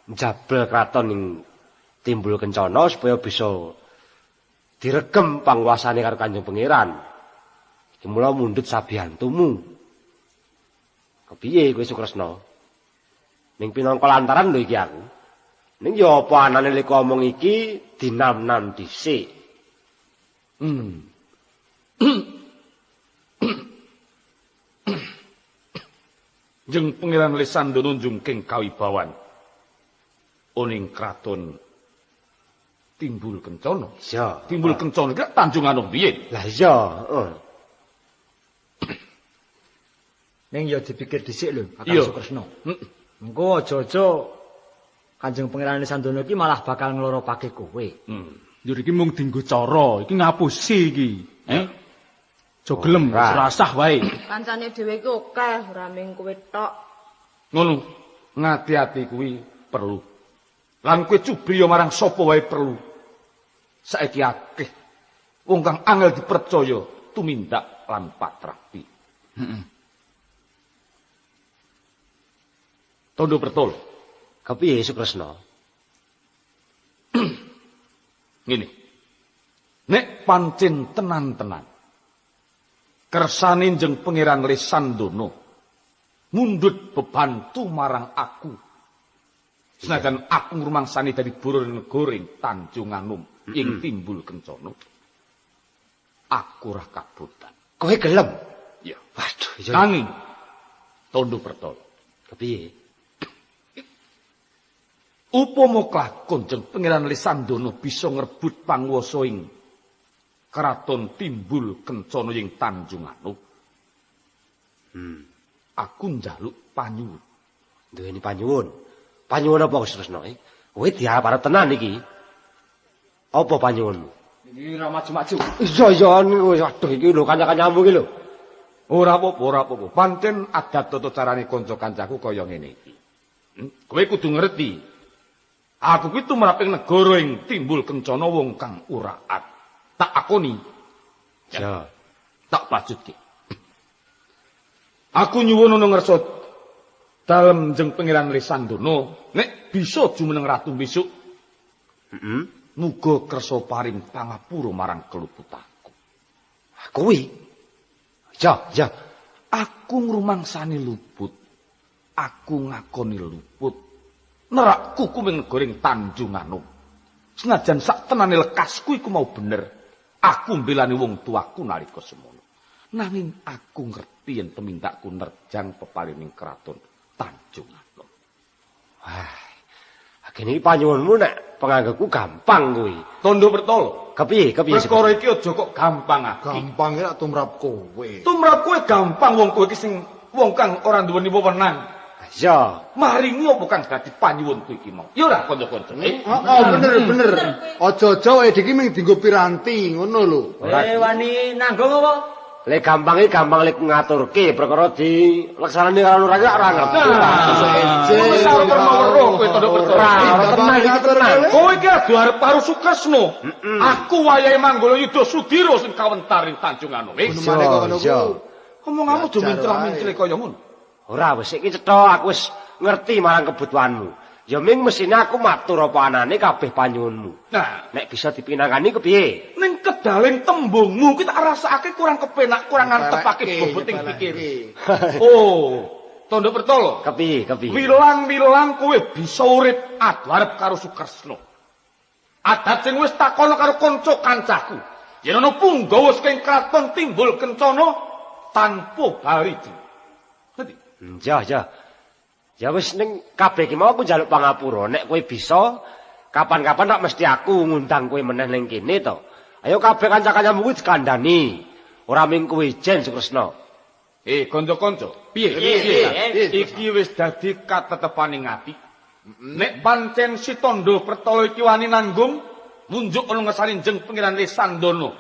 njabel kraton ning Timbul Kencana supaya bisa diregem panguasane karo Kanjeng Pangeran. Iki mula mundhut sabiyantumu. Kepiye kowe Sukresna? Ning pinangka lantaran lho iki aku. Ning ya apa anane lek omong iki dinam-nam dhisik. Jeng Pangeran Lesandana njungking kawibawan oning kraton Timbul Kencana. Iya. Timbul Kencana iki Tanjung Anom biyen. Lah iya, Ning ya dipikir dhisik lho, Kakang Sukresna. Engko aja-aja Kanjeng Pangeran Lesandana iki malah bakal ngloropake kowe. Njur iki mung dienggo cara, iki ngapusi iki. Aja gelem rasah wae. Kancane dhewe iki akeh, ora mung kowe tok. Ngono. Ngati-ati kuwi perlu. Lan kowe cubriya marang sapa wae perlu. Saiki akeh wong kang angel dipercaya tumindak lan patrapi. Tondo Pertolo. Kepiye Sukresna? Ngene. Nek pancen tenan-tenan kersane Jeng Pangeran Lesandana mundhut bebantu marang aku. Senajan aku ngrumangsani dadi Boronegoro ing Tanjung Anom ing Timbul Kencana. Aku ora kabutan. Kowe gelem? Ya. Waduh, iya. Nanging Tondo Pertolo. Kepiye? Upama kelakon Jeng Pangeran Lesandana bisa ngrebut panguwasa ing Kraton Timbul Kencana ing Tanjung Anom. Aku njaluk panyuwun. Duweni panyuwun. Panyuwun apa Sukresna? Kowe diarep tenan iki. Apa panyuwunmu? Iki ora maju-maju. Iya, waduh iki lho kanca-kancamu iki lho. Ora apa-apa. Pancen adat tata carane kanca-kancaku kaya ngene iki. Kowe kudu ngerti. Aku kuwi tumraping negara ing Timbul Kencana wong kang uraat. Tak akoni. Ya. Tak pajutke. Aku nyuwun ana ngersa dalem Jeng Pangeran Lesandana nek bisa jumeneng ratu besok. Muga kersa paring pangapura marang keluputaku. Kuwi. Ya. Aku ngrumangsani luput. Aku ngakoni luput. Nerak kuku ing negara ing Tanjung Anom. Senajan sak tenane lekasku iku mau bener. Aku mbelani wong tuaku nalika semono. Nanging aku ngerti yen tumindakku nerjang pepalining kraton Tanjung Anom. Wah, gini panyuwunmu nek penganggepku gampang kuwi. Tondo Bertolo. Kepiye? Perkara iki aja kok gampang aki. Gampang nek tumrap kowe. Tumrap kowe gampang wong kowe iki sing wong kang ora duweni wewenang. Ya, maringi apa kang dadi panyuwunku iki mau. Ya ora kanca-kanca. Bener. Aja-aja wae iki mung dienggo piranti ngono lho. Wani nanggung apa? Lek gampang lek ngaturke perkara dilaksanani karo ora ora ngerti. Wis ora weruh kowe Tondo Bertolo. Tenang. Kowe iki adu arep karo Sukresna. Aku wayahe Manggala Yuda Sudira sing kawentar ing Tanjung Anom. Omonganmu do mintrah-mintrih kaya ngono. Ora wis iki cetha aku wis ngerti marang kebutuhanmu. Ya ming mesine aku matur apa anane kabeh panyuwunmu. Nah, nek bisa dipinangani kepiye? Ning kedaling tembungmu ki tak rasake kurang kepenak, kurang ngantepake boboting pikir. Oh, Tondo Bertolo. Kepiye? Wilang-wilang kowe bisa urip adu arep karo Sukresna. Adat sing wis takono karo kanca kancaku. Yen ana Punggawa saking kraton timbul kencana tanpa bariji. Ya wis ning kabeh ki mau aku njaluk pangapura. Nek kowe bisa, kapan-kapan tak mesti aku ngundang kowe meneh ning kene to. Ayo kabeh kanca-kancamu kuwi dikandani. Ora ming kowe jen Sukresna. Kanca-kanca, piye? Iki wis dadi katetepaning ati. Nek pancen si Tondo Bertolo iki wani nanggung, munjuk ana ngesarinjeng Pangeran Lesandana.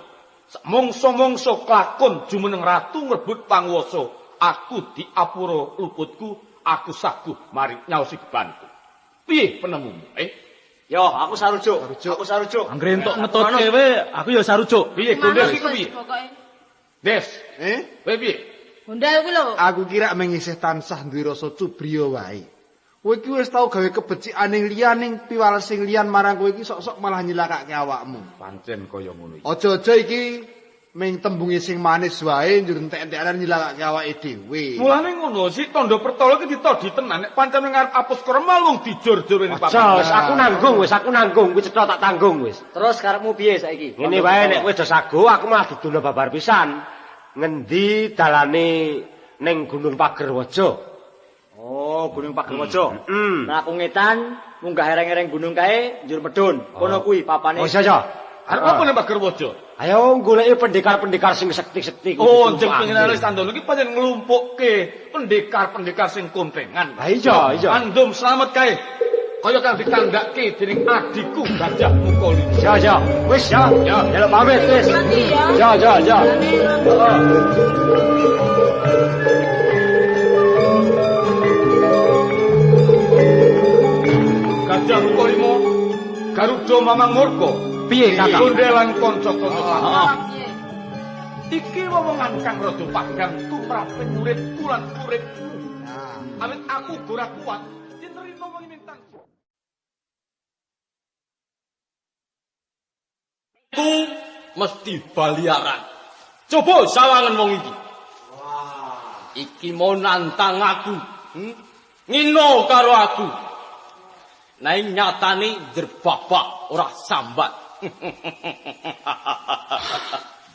Mongso-mongso klakon jumeneng ratu ngrebut panguwasa. Aku diapura luputku, aku saguh mari nyaosi bebanku. Piye penemumu? Yo, aku sarujuk. Anggere entuk ngetutke we, aku ya sarujuk. Piye Gondes iki piye? Des, kowe piye? Gondel kuwi lho. Aku kira mengisih tansah duwe rasa cubriya wae. Kowe iki wis tau gawe kebecikan liyaning piwales sing liyan marang kowe iki sok-sok malah nyilakake awakmu. Pancen kaya ngono iki. Aja-aja iki ming tembunge sing manis wae njur entek-entekanan nyilakake awake dhewe. Mulane ngono si Tondo Bertolo iki ditodi tenan nek pancen ngarep apus krema lung dijor-jor ning papan. Wis aku nanggung, kuwi cetha tak tanggung wis. Terus karepmu piye saiki? Ngene wae nek kowe do sago aku malah diduna babar pisan. Ngendi dalane ning Gunung Pagerwaja? Oh, Gunung Pagerwaja. Nah, aku ngetan munggah ereng-ereng gunung kae njur medun. Kono kuwi papane. Oh iya. Arep apa ning Pagerwaja? Ayo goleki pendekar-pendekar sing sekti-sekti. Oh, jeneng Pangeran Lesandana iki pancen nglumpukke pendekar-pendekar sing kontengan. Ha iya. Andum slamet kae. Kaya kang ditandhakke dening adikku Gajah Mukoli. Ya. Wis ya. Ya pamit wis. Ya. Gajah Mukoli mo Garuda Mamang Murka. Piye kakak? Gondelan kanca-kanca. Iki wewenngan kang rada panggang tumraping uripku lan uripmu. Awit aku ora kuat yen rino wengi mintan. Ku mesti baliaran. Coba sawangan wong iki. Wah, iki mau nantang aku. Ngino karo aku. Nang nyatane jerbabak ora sambat.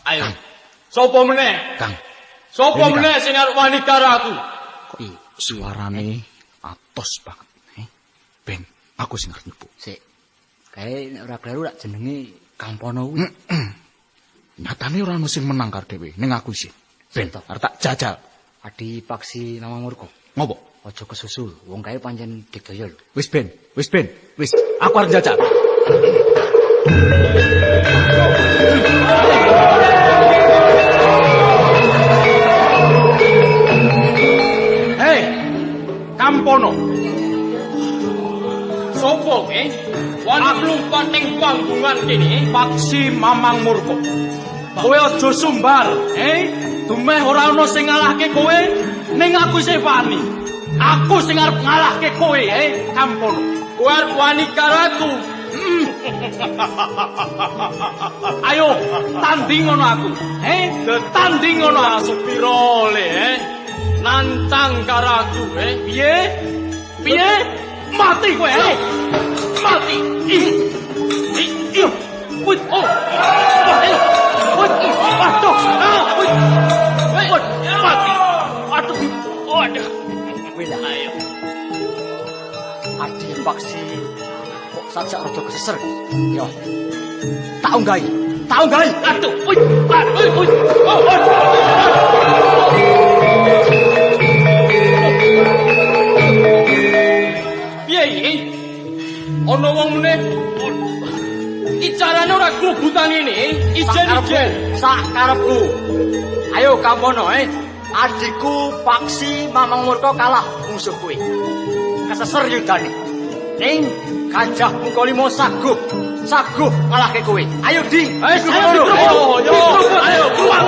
Ayo. Sopo meneh? Kang. Sopo meneh sing arep wani karo aku? Kok suarane atos banget. Ben, aku sing arep nyebut. Sik. Kae nek ora kleru rak jenenge Kampono kuwi. Nyatane ora ono sing menang karo dhewe, ning aku sih. Ben, arep tak jajal. Adi Paksi Nama Murka. Ngopo? Aja kesusul, wong kae pancen digaya lho. Wis Ben. Aku arep jajal. Hei, Kampono. Sopo ke? Wani lumpat ning panggungan kene, Paksi Mamang Murka. Kowe aja sumbar, Dumeh ora ana sing ngalahke kowe, ning aku isih wani. Aku sing arep ngalahke kowe, Kampono. Kowe arep wani karo aku. Ayo, tanding ngono aku. Tanding ngono aku piro le, nantang karo aku, Piye? Mati kowe, Mati. Wit. Oh. Waduh. Mati. Waduh. Ayo. paksi kok sajak rada keser. Yo. Tak unggahi. Aduh, uy. Piye iki? Ana wong meneh icarane ora klubutan ngene, ijen-ijen. Sak karepku. Ayo Kampono, adikku paksi Mamang Murka kalah musuh kuwi. Keseser yudane. Ning Gajah Mukalima saguh ngalahke kowe. Ayo Di. Ayo keluar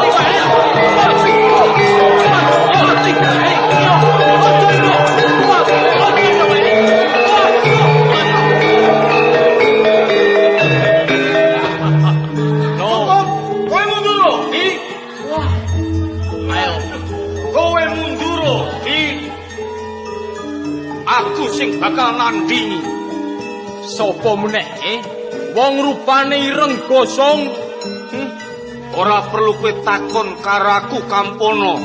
aku sing bakal nandingi. Sopo meneh, wong rupane ireng gosong. Ora perlu kowe takon karo aku Kampono.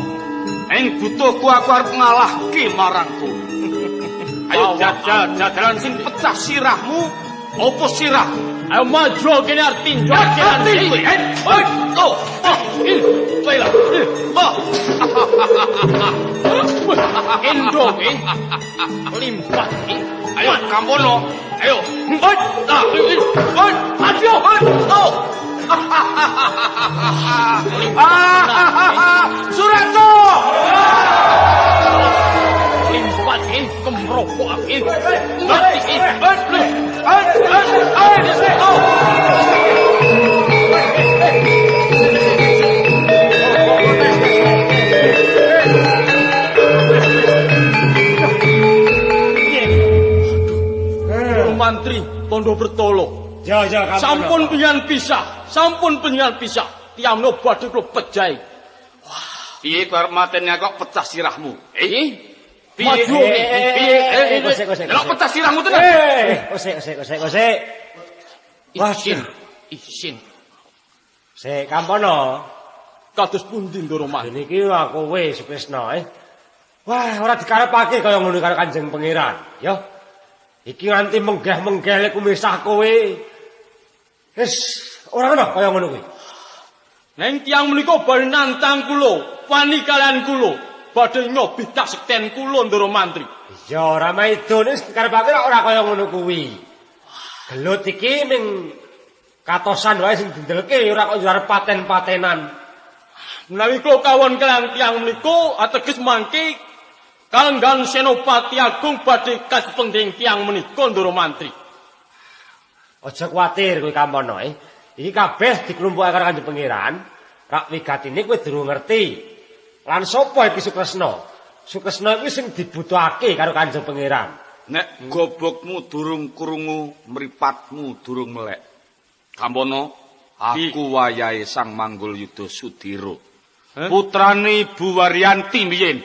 Ing butuhku aku arep ngalahke marangku. Ayo jajal sing pecah sirahmu, opo sirah? Ayo maju kene arep tinjau jalan iki. Endo limpat. Ayo Kampono, ayo. Maju. Surato. Limpat kemropok. Mantri Tondo Bertolo. Sampun penyan pisah. Tiamno badhe kula pejai. Piye karo matene kok pecah sirahmu? Maju. Lek pecah sirahmu tenan. Kosek. Isin. Sik Kampono. Kados pundi Ndoro Mas? Niki aku wis Sukresna, Wah, ora dikarepake kaya ngono karo Kanjeng Pangeran, ya. Iki nganti menggeh-menggeh kumisah kowe. Wis ora ana kaya ngono kuwi. Neng tiyang menika badhe nantang kula, wani kalian kula, badhe nyobi kasekten kula Ndoro Mantri. Ya ora maidon wis dikarepake ora kaya ngono kuwi. Gelut iki ming katosan wae sing dindelke ora kok arep paten-patenan. Menawi kula kawon kalian tiyang menika ateges mangke kalenggan Senopati Agung badhe kacepending tiyang menika Ndoro Mantri. Aja kuwatir kowe Kampono, Iki kabeh diklumpukake karo Kanjeng Pangeran. Rak wigatine kowe durung ngerti. Lan sapa iki Sukresna? Sukresna kuwi sing dibutuhake karo Kanjeng Pangeran. Nek gobokmu durung krungu, mripatmu durung melek. Kampono, aku wayahe Sang Manggul Yuda Sudira. Putrane Ibu Waryanti mbiyen,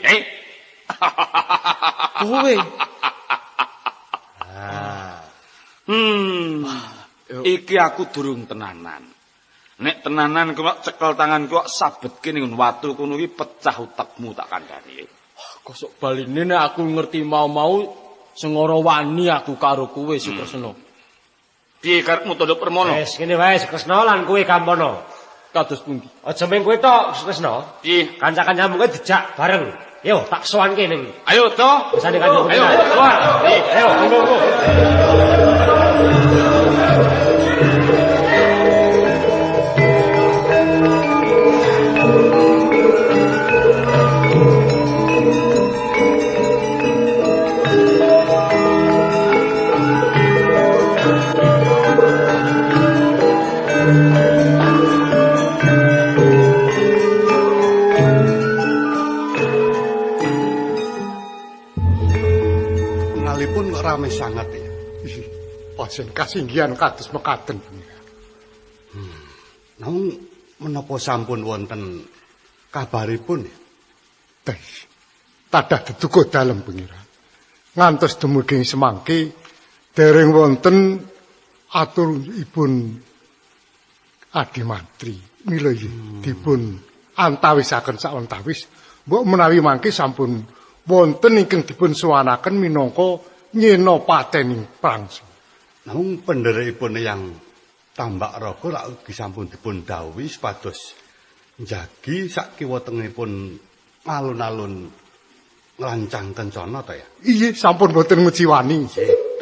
Kowe. Iki aku durung tenanan. Nek tenanan kok cekel tanganku kok sabetke ning watu kono iki pecah utekmu tak kandhani. Kosok baline nek aku ngerti mau-mau sengara wani aku karo kowe Sukresna. Piye karepmu Tondo Permono? Wis ngene wae Sukresna lan kowe Kampono. Kados pundi? Aja mung kowe tok Sukresna. Piye? Kanca-kancamu kowe dijak bareng. Yo tak sowanke ning. Ayo to. Besane Kanjeng. Ayo, keluar. Ayo, tunggu. Rame sangat ya. Pajen kasinggihan kados mekaten. Nang menapa sampun wonten kabaripun? Tadah deduga dalem Pangeran. Ngantos dumugi semangke dereng wonten aturipun Adi Mantri. Mila dipun antawisaken sawentawis mbok menawi mangke sampun wonten ingkang dipun suwanaken minangka nyena patening prangsa. Namung penderekipun yang Tambak Raga rak ugi sampun dipun dawuhi supados njagi sak kiwa tengipun alun-alun nglancang kencana ta ya. Iya, sampun boten ngujiwani.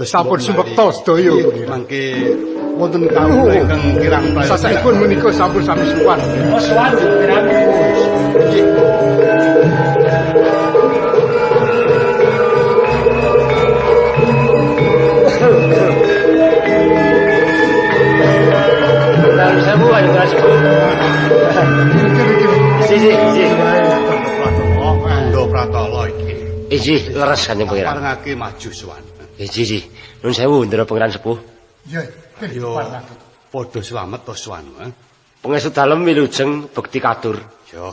Sampun sumbekta sedaya. Mangke wonten kawula ingkang kirang prayoga. Sasaipun menika sampun sami suwan. Suwan kirang. Ando Pratala iki. Iji leres Kanjeng Pangeran. Parengake maju suwan. Iji. Nun sewu Ndara Pangeran sepuh. Iya, yo padha slamet to suwan. Pangestu dalem wilujeng bekti katur. Yo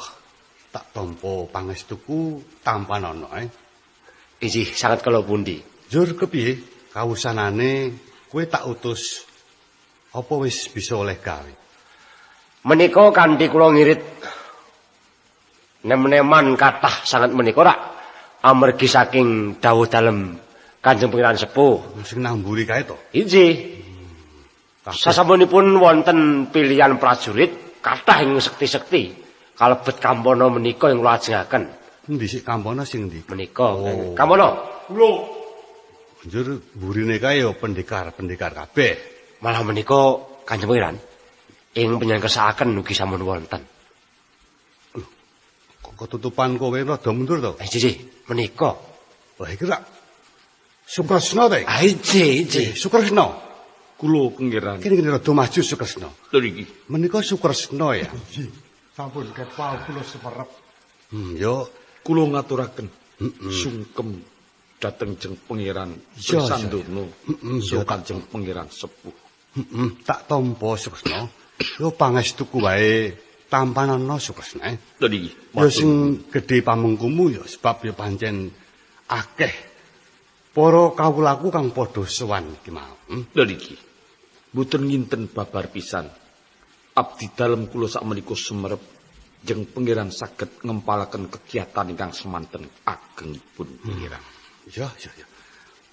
tak tampa pangestuku tampanana Iji sanget kala pundi? Jur kepiye kawusanane kowe tak utus apa wis bisa oleh gawe? Menika kanthi kula ngirit nem-neman kathah sanget menika rak amargi saking dawuh dalem Kanjeng Pangeran sepuh sing namburi kae to. Inggih. Sasampunipun wonten pilihan prajurit kathah ing sekti-sekti kalebet Kampana menika ing kula ajengaken. Endi sik Kampana sing ndi? Menika. Kampana. Kula. Njur burine kae ya pendekar-pendekar kabeh. Malah menika Kanjeng Pangeran ing penyangkesaken ugi sampun wonten. Ketutupan kowe rada mundur to? Iji, menika. Wah iki rak Sukresna ta? Iji. Sukresna. Kula Pangeran. Kene rada maju Sukresna. Lho iki. Menika Sukresna ya. Sampun ketwal kula semerep. Yo kula ngaturaken sungkem dhateng Jeng Pangeran Sandurna. So Kanjeng Pangeran sepuh. Tak tampa Sukresna. Yo pangestuku wae tampanana Sukresna. Lho iki. Yo sing gedhe pamengkumu ya sebab ya pancen akeh para kawulaku kang padha sowan iki mau. Lho iki. Mboten nginten babar pisan. Abdi dalem kula sakmenika sumerep Jeng Pangeran saged ngempalaken kegiatan ingkang semanten agengipun Pangeran. Ya.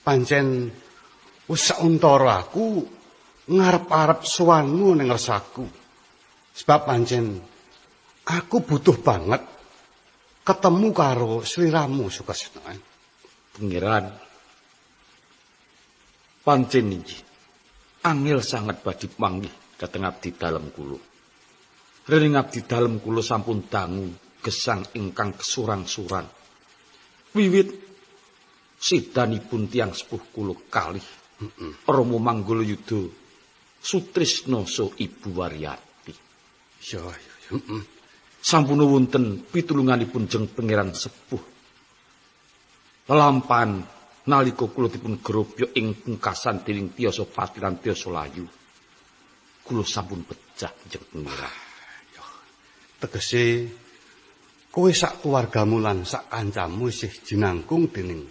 Pancen wis sauntara aku ngarep-arep sowanmu ning ngersaku. Sebab pancen aku butuh banget ketemu karo sliramu Sukresna. Pangeran pancen iki angel sanget badhe panggih dhateng abdi dalem kula. Rening abdi dalem kula sampun dangu gesang ingkang kesurang-surang. Wiwit sidanipun tiyang sepuh kula kalih Rama Manggala-Yudha Sutrisna so Ibu Waryati. Ya. Sampun wonten pitulunganipun Jeng Pangeran sepuh. Lelampahan nalika kula dipun grobya ing pungkasan dening Tyasa Pati lan Tyasa Layu. Kula sampun pejah Jeng Pangeran. Tegese kowe sak keluargamu lan sak kancamu isih jinangkung dening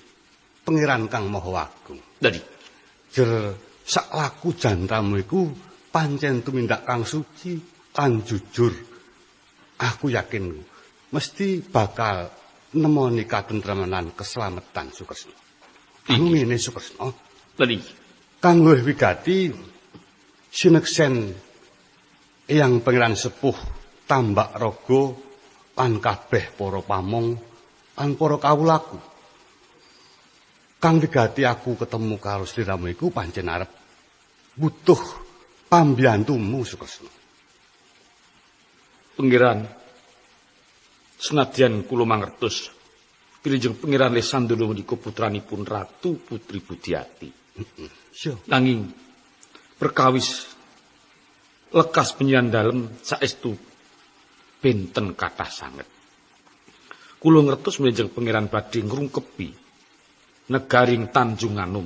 Pangeran Kang Maha Agung. Dadi jer sak laku jantamu iku pancen tumindak kang suci lan jujur. Aku yakin mesti bakal nemoni katentreman lan keselamatan Sukresna. Ngene Sukresna. Dadi kang luwih wigati sineksen Eyang Pangeran Sepuh Tambak Raga lan kabeh para pamong lan para kawulaku. Kang wigati aku ketemu karo sliramu iku pancen arep butuh pambiyantumu Sukresna. Pangeran senadyan kula mangertos Kilajeng Pangeran Lesandana menika putranipun Ratu Putri Budiati. Nanging perkawis lekas penyian dalem saestu benten kathah sanget. Kula ngertos Kilajeng Pangeran badhe ngrungkepi negaring Tanjung Anom.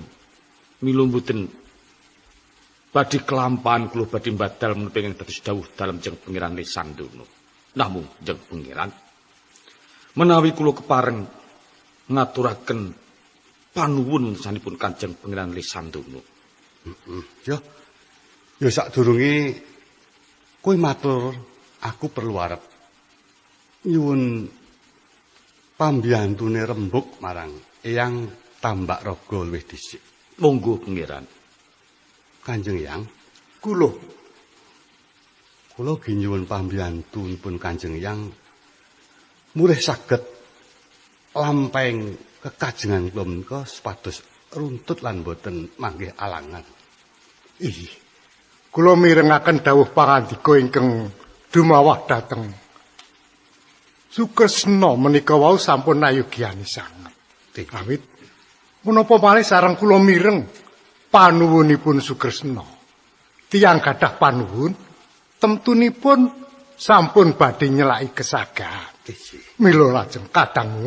Mila mboten badhe kelampahan kula badhe mbadal menapa ingkang dados dawuh dalem Jeng Pangeran Lesandana. Namung Jeng Pangeran menawi kula kepareng ngaturaken panuwun sanipun Kanjeng Pangeran Lesandana. Ya sadurunge kowe matur, aku perlu arep nyuwun pambiyantune rembug marang Eyang tambak raga luwih dhisik. Monggo Pangeran. Kanjeng Yang, kula ginyuwun pambiyantunipun Kanjeng Yang murih saged lampahing kekajengan kula menika supados runtut lan boten manggih alangan. Ih, kula mirengaken dawuh pangandika ingkang dumawah dhateng Sukresna menika wau sampun ayugyani sanget. Awit menapa malih sareng kula mireng panuwunipun Sukresna. Tiyang gadah panuwun temtunipun sampun badhe nyelaki kesagaan. Mila lajeng kadang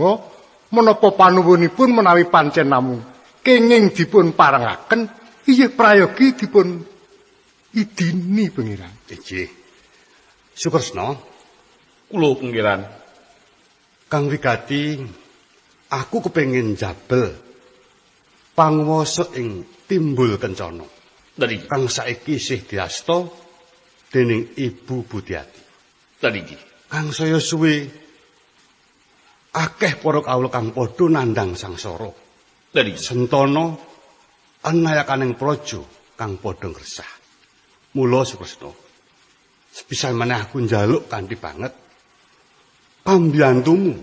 menapa panuwunipun menawi pancen namung kenging dipun parengaken inggih prayogi dipun idini Pangeran. Inggih. Sukresna, kula Pangeran. Kang wigati aku kepengin jabel panguwasa ing Timbul Kencana. Dari kang saiki isih diasta dening Ibu Budiati. Dari kang saya suwe akeh para kawula kang padha nandhang sangsara. Dari sentana anayakaning praja kang padha ngresah. Mula Sukresna, sepisan meneh aku njaluk kanthi banget pambiyantumu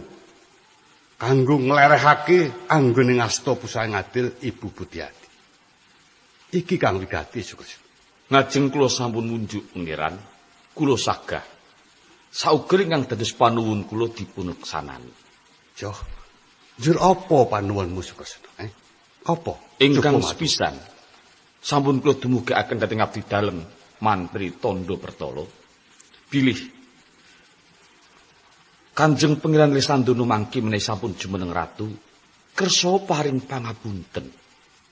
kanggo nglerehake anggoning asta pusaka ngadil Ibu Budiati. Iki kang wigati Sukresna. Ngajeng kula sampun munjuk Pangeran, kula sagah. Sauger ingkang dados panuwun kula dipuneksanani. Joh, njur apa panuwunmu Sukresna? Apa? Ingkang sepisan sampun kula dumugakaken dhateng abdi dalem Mantri Tondo Bertolo. Bilih Kanjeng Pangeran Lesandono mangki menawi sampun jumeneng ratu, kersa paring pangapunten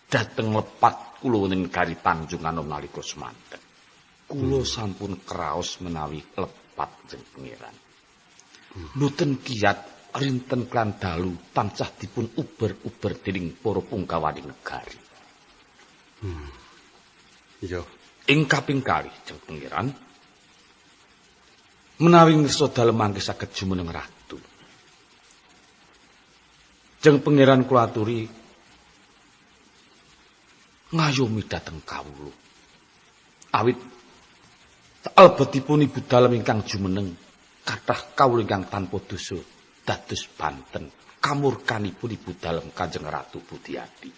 dhateng lepat kula ing negari Tanjung Anom nalika semanten. Kula sampun kraos menawi lepat Kanjeng Pangeran. Mboten kiyat rinten klan dalu tansah dipun uber-uber dening para pungkawaning negari. Iya. Ing kaping kalih Kanjeng Pangeran menawi ngersa dalem mangke saged jumeneng ratu. Jeng Pangeran kula aturi ngayomi dhateng kawula. Awit albetipun Ibu dalem ingkang jumeneng kathah kawula ingkang tanpa dosa dados banten kamurkanipun Ibu dalem Kanjeng Ratu Budiati.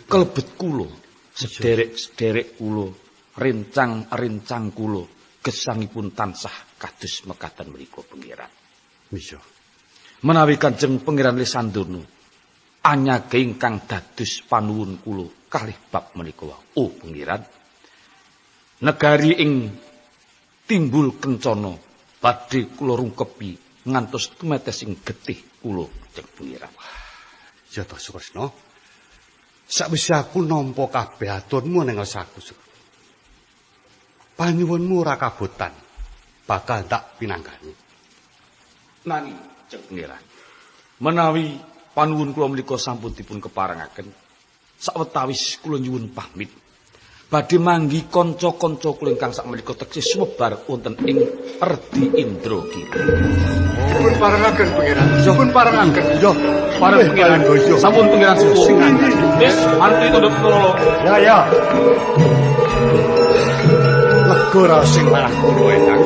Kelebet kula sederek-sederek kula rencang-rencang kula gesangipun tansah kados mekaten menika Pangeran. Bisa. Menawi Kanjeng Pangeran Lesandono anyage ingkang dados panuwun kula kalih bab menika wau. Oh Pangeran, negari ing Timbul Kencana badhe kula rungkepi ngantos tumetes ing getih kula Kanjeng Pangeran. Ya ta Sukresna. Sakwise aku nampa kabeh aturmu ning saku. Panyuwunmu ora kabotan, bakal tak pinanggani. Nanging Kanjeng Pangeran, menawi panuwun kula menika sampun dipun keparengaken, sawetawis kula nyuwun pamit badhe manggi kanca-kanca kula ingkang sakmenika teksih sumebar wonten ing Erdi Indragiri. Dipun parengaken Pangeran, dipun parengaken. Yo, pareng Pangeran Goyo. Sampun Pangeran sepuh. Wis, Mantri Tondo Bertolo. Ya. Lega ra sing marah kula Endang.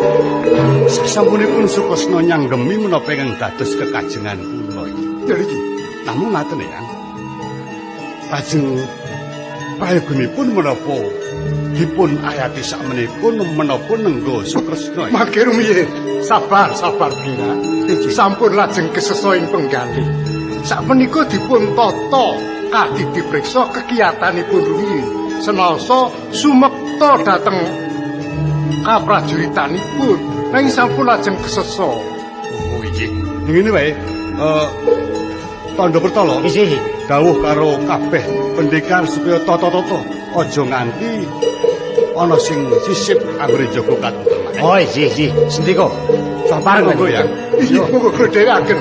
Sasampunipun Sukresna nyanggemi menapa ingkang dados kekajengan kula iki. Niki. Namung ngaten ya. Lajeng prayogunipun menapa dipun ayati sakmenika menapa nenggo Sukresna. Mangke rumiyin, sabar Pangeran. Sampun lajeng kesesa ing penggalih. Sakmenika dipun tata kadhi dipriksa kegiatanipun rumiyin. Senasa sumekta dhateng kaprajuritanipun nanging sampun lajeng kesesa. Oh iki. Ngene wae. Tondo Bertolo. Isi. Dawuh karo kabeh pendekar supaya tata-tata aja nganti ana sing sisip anggere jaga katenteman. Oh iki. Sendika. Sabar monggo ya. Iya, monggo gedhekaken.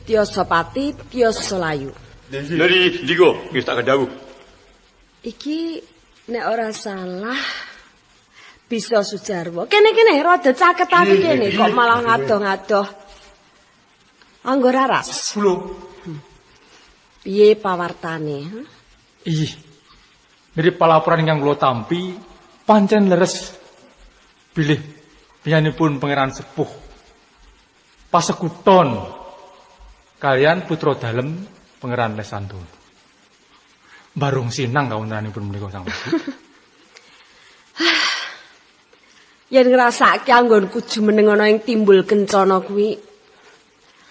Tiosapati, Tiosalayu. Dari ndiko wis tak dawuh. Iki nek ora salah bisa Sujarwo. Kene rada caketane kene kok malah ngadoh-ngadoh. Anggo raras. Kulo. Piye pawartane? Ih. Mirip palaporan ingkang kula tampi pancen leres bilih biyanipun Pangeran Sepuh pasekuton kalian putra dalem Pangeran Lesandono. Barung sinang kawontenanipun menika Sang Prabu. Yen ngrasake anggonku jumeneng ana ing timbul kencana kuwi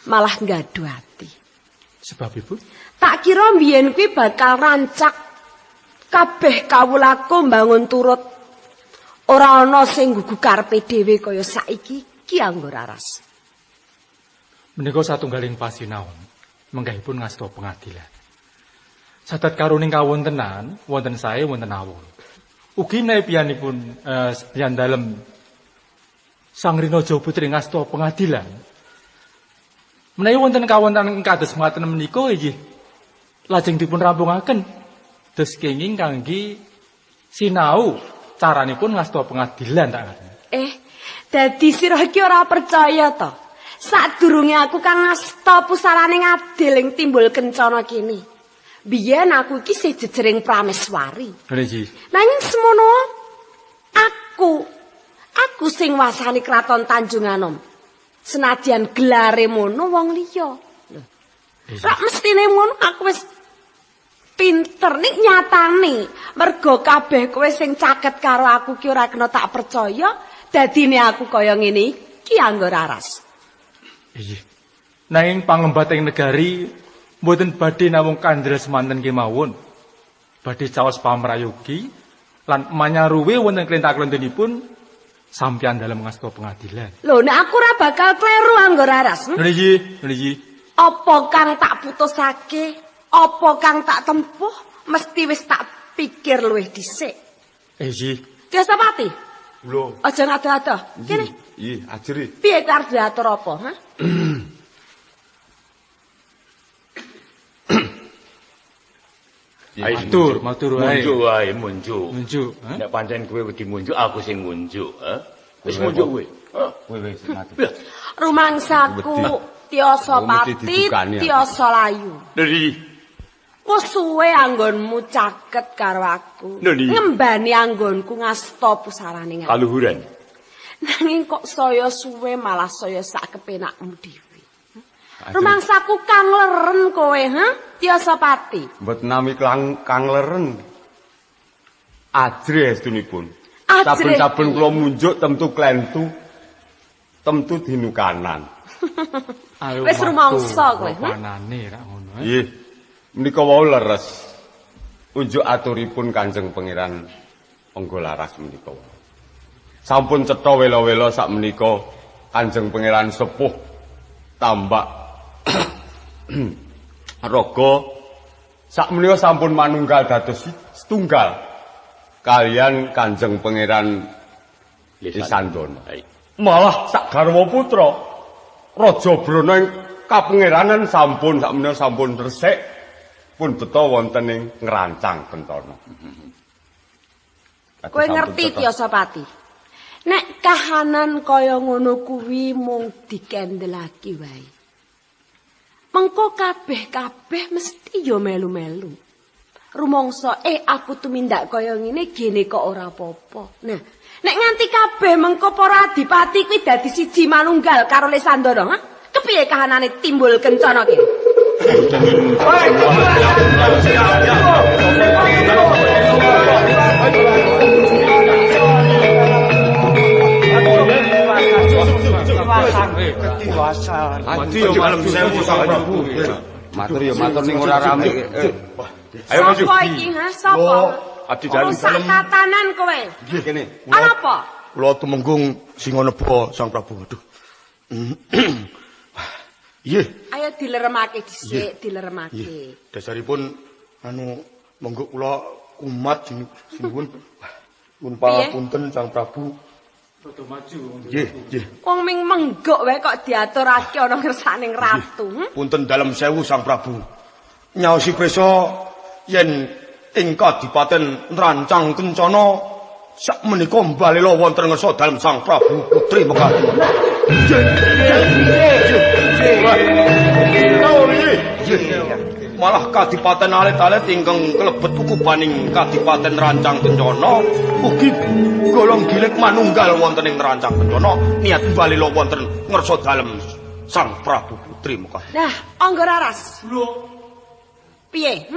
malah nggaduh ati. Sebab Ibu? Tak kira mbiyen kuwi bakal rancak kabeh kawulaku mbangun turut. Ora ana sing gugu karepe dhewe kaya saiki ki anggo raras. Menika satunggaling pasinaon menggahipun ngasta pengadilan. Sadat karuning kawontenan wonten sae wonten awul. Ugi menawi piyanipun piyan dalem Sang Rinaja Putri ngasta pengadilan. Menawi wonten kawontenan kados mekaten menika inggih lajeng dipun rampungaken dos kenging kangge sinau caranipun ngasta pengadilan tak ngaten. Dadi sira iki ora percaya to? Sadurunge aku kang ngasta pusarane ngadil ing timbul kencana kene. Biyen aku iki sejejering prameswari. Nggih. Nanging semono aku sing wasani kraton Tanjunganom. Senadyan gelare mono wong liya. Rak mestine ngono aku wis pinter ning nyatane. Mergo kabeh kowe sing caket karo aku ki ora kena tak percaya, dadine aku kaya ngene iki anggo raras. Iya. Nanging pangembating negari mboten badhe namung kandel semanten kemawon. Badhe caos pamrayogi lan manyaruwe wonten klentah-klentenipun sampeyan dalem ngasta pengadilan. Lho nek aku ora bakal kleru anggo raras. Nggih. Apa kang tak putusake? Apa kang tak tempuh? Mesti wis tak pikir luwih dhisik. Nggih. Tiosapati. Lho. Aja ngadoh-adoh. Kene. Nggih, ajri. Piye arep diatur apa, ha? Matur wae. Munjuk. Nek pancen kowe wedi munjuk, aku sing munjuk, ha? Wis munjuk kowe. Kowe wis matur. Rumangsaku Tiosapati, Tiosalayu. Dari Wes suwe anggonmu caket karo aku. Ngembani anggonku ngasta pusarane ngene. Kaluhuran. Nanging kok saya suwe malah saya sak kepenakmu dhewe. Rumangsaku kang leren kowe, ha? Tiosapati. Mboten nami kang leren. Ajre estunipun. Saben-saben kula munjuk temtu klentu. Temtu dinukanan. Wis rumangsa kowe, ha? Panane rak ngono. Nggih. Menika wau leres. Unjuk aturipun Kanjeng Pangeran Angga Laras menika. Sampun cetha wela-wela sak menika Kanjeng Pangeran Sepuh Tambak Raga sak menika sampun manunggal dados setunggal kalian Kanjeng Pangeran Lesandono. Malah sak garwa putra Raja Brana ing kapangeranan sampun sak menika sampun resik pun beta wonten ing ngrancang Bentana. Kowe ngerti Tiosapati? Nek kahanan kaya ngono kuwi mung dikendelake wae. Mengko kabeh mesti yo melu-melu. Rumangsa aku tumindak kaya ngene gene kok ora apa-apa. Nah, nek nganti kabeh mengko para adipati kuwi dadi siji manunggal karo Lesandono, ha? Kepiye kahanane timbul kencana ki? Mati yo malam sewu Sang Prabu. Matur yo matur ning ora rame. Ayo maju. Sapa iki, ha? Sapa? Adi dalem dalem. Katanan kowe. Nggih kene. Apa? Kula tumenggung Singoneba Sang Prabu. Aduh. Nggih. Ayo dileremake dhisik, dileremake. Dasaripun monggo kula kumat sinuwun. Pun pangapunten Sang Prabu. Rada maju. Nggih, nggih. Wong ming menggok wae kok diaturake ana ngersaning ratu. Punten dalem sewu Sang Prabu. Nyaosi prisa yen ing Kadipaten Nrancang Kencana sakmenika mbalela wonten ngersa dalem Sang Prabu Putri mekaten. Malah Kadipaten alit-alit ingkang kelebet ukubaning Kadipaten Nrancang Kencana ugi golong gilik manunggal wonten ing Nrancang Kencana niat mbalela wonten ngersa dalem Sang Prabu Putri mekaten. Nah, Anggararas. Lho. Piye?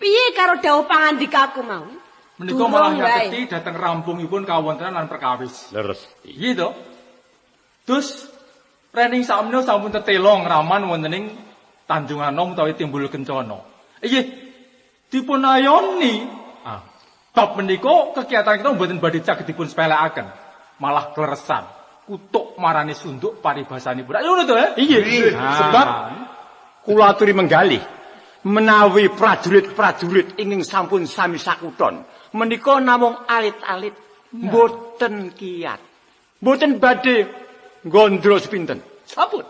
Piye karo dawuh pangandikaku mau? Menika malah nyaketi dhateng rampungipun kawontenan lan perkawis. Leres. Iya to. Dus rening sakmene sampun tetela ngraman wonten ing Tanjung Anom utawi Timbul Kencana. Inggih dipun ayoni. Bab menika kegiatan kita mboten badhe saged dipun sepelekaken. Malah kleresan. Kutuk marani sunduk paribasanipun. Ayo ngono to, Iya. Sebab kula aturi menggalih menawi prajurit-prajurit ingin sampun sami sakuton menika namung alit-alit mboten kiat mboten badhe gondro sepinten sampun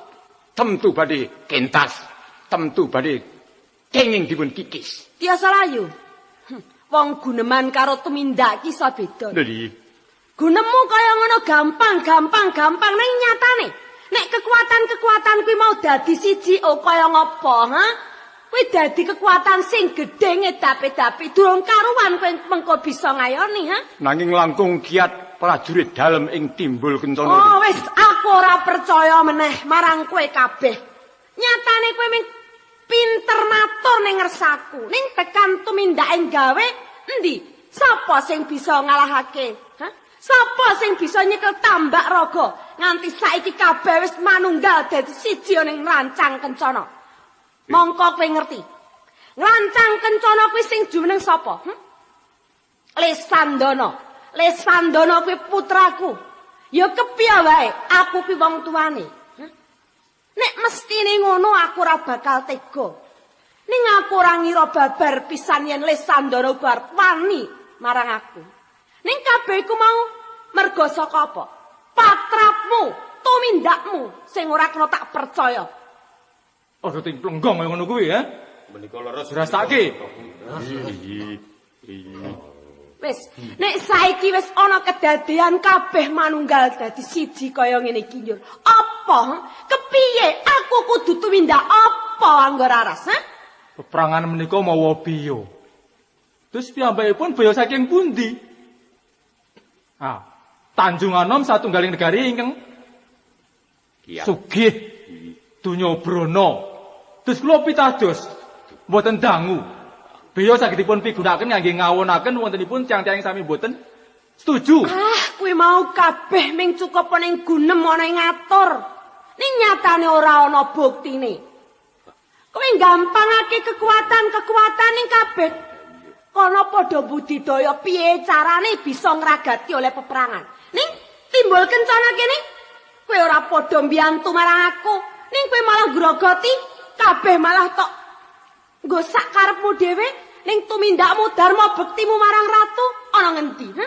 temtu badhe kentas temtu badhe kenging dipun kikis Tiasa layu. Wong guneman karo tumindak ki iso beda. lho Gunemu kaya ngono gampang ning nyatane nek kekuatan kuwi mau dadi siji kaya ngopo, ha? Kuwi dadi kekuatan sing gedhe ngedapi-dapi durung karuan kowe mengko bisa ngayoni, ha? nanging langkung kiat prajurit dalem ing Timbul Kencana. Oh, wis aku ora percaya meneh marang kowe kabeh. Nyatane kowe ming pinter matur ning ngersaku, ning tekan tumindake gawe endi? Sapa sing bisa ngalahake? Ha? Sapa sing bisa nyekel tambak raga nganti saiki kabeh wis manunggal dadi siji ning Nrancang Kencana. Mongko kowe ngerti. Nrancang Kencana kuwi sing jumeneng sapa? Lesandana kuwi putraku. Ya kepiye wae, aku kuwi wong tuane. Nek mestine ngono aku ora bakal tega. Ning aku ora ngira babar pisan yen Lesandana bar wani marang aku. Ning kabeh iku mau mergo saka apa? Patrapmu, tumindakmu sing ora kena tak percaya. Aja ting plenggong kaya ngono kuwi, ha? Menika leres dirasake. Wis, nek saiki wis ana kedadean kabeh manunggal dadi siji kaya ngene iki njur. Apa? Kepiye aku kudu tumindak apa Anggararas, ha? Peperangan menika mawa biya. Terus piyambakipun baya saking pundi? Tanjung Anom satunggaling negari ingkang sugih donya brana. Terus kula pitados mboten dangu. Baya saged dipun pigunakaken kangge ngawonaken wontenipun tiyang-tiyang sami mboten setuju. Kuwi mau kabeh ming cukup ning gunem ana ing ngatur. Ning nyatane ora ana buktine. Kowe gampangake kekuatan ning kabeh. Kono padha budidaya piye carane bisa ngragati oleh peperangan. Ning Timbul Kencana kene kowe ora padha mbiyantu marang aku. Ning kowe malah grogoti, kabeh malah tok nggo sak karepmu dhewe ning tumindakmu dharma bektimu marang ratu ana ngendi, ha?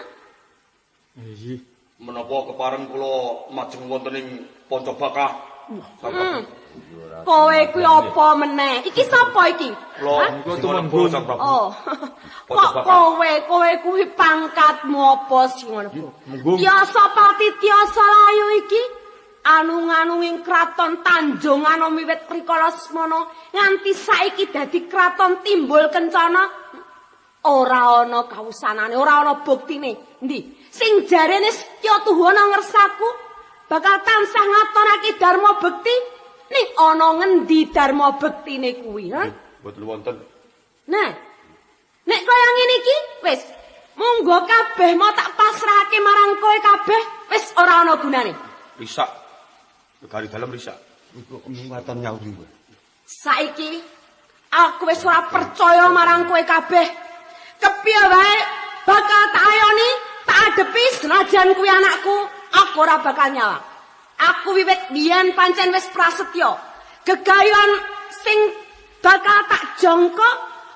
Nggih. Menapa kepareng kula majeng wonten ing Pancabakah? Kowe kuwi apa meneh? Iki sapa iki? Kula tumenggo Sang Prabu. Oh. Kok kowe kuwi pangkatmu apa sing ngono? Tiasa pati tiasa layu iki. Anung-anunging kraton Tanjung Anom wiwit rikala semana nganti saiki dadi kraton Timbul Kencana. Ora ana kawusanane, ora ana buktine. Endi? Sing jarene Setya Tuhana ngersaku bakal tansah ngatonake dharma bekti. Ning ana ngendi dharma bektine kuwi, ha? Mboten wonten. Nah. Nek kaya ngene iki wis monggo kabeh mau tak pasrahake marang kowe kabeh, wis ora ana gunane. Risak. Negari dalam risak. Iku kemungatan nyauri. Saiki aku wis ora percaya marang kowe kabeh. Kepiye wae bakal tak ayoni, tak adepi senajan kuwi anakku, aku ora bakal nyawang. Aku wiwit biyen pancen wis prasetya. Gegayuhan sing bakal tak jangka,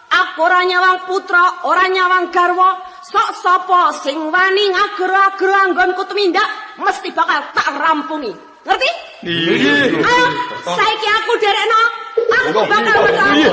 aku ora nyawang putra, ora nyawang garwa, sok sapa sing wani ngagro-agro anggonku tumindak mesti bakal tak rampungi. Ngerti? Iya. Ayo, saiki aku derekno. Aku bakal Iya.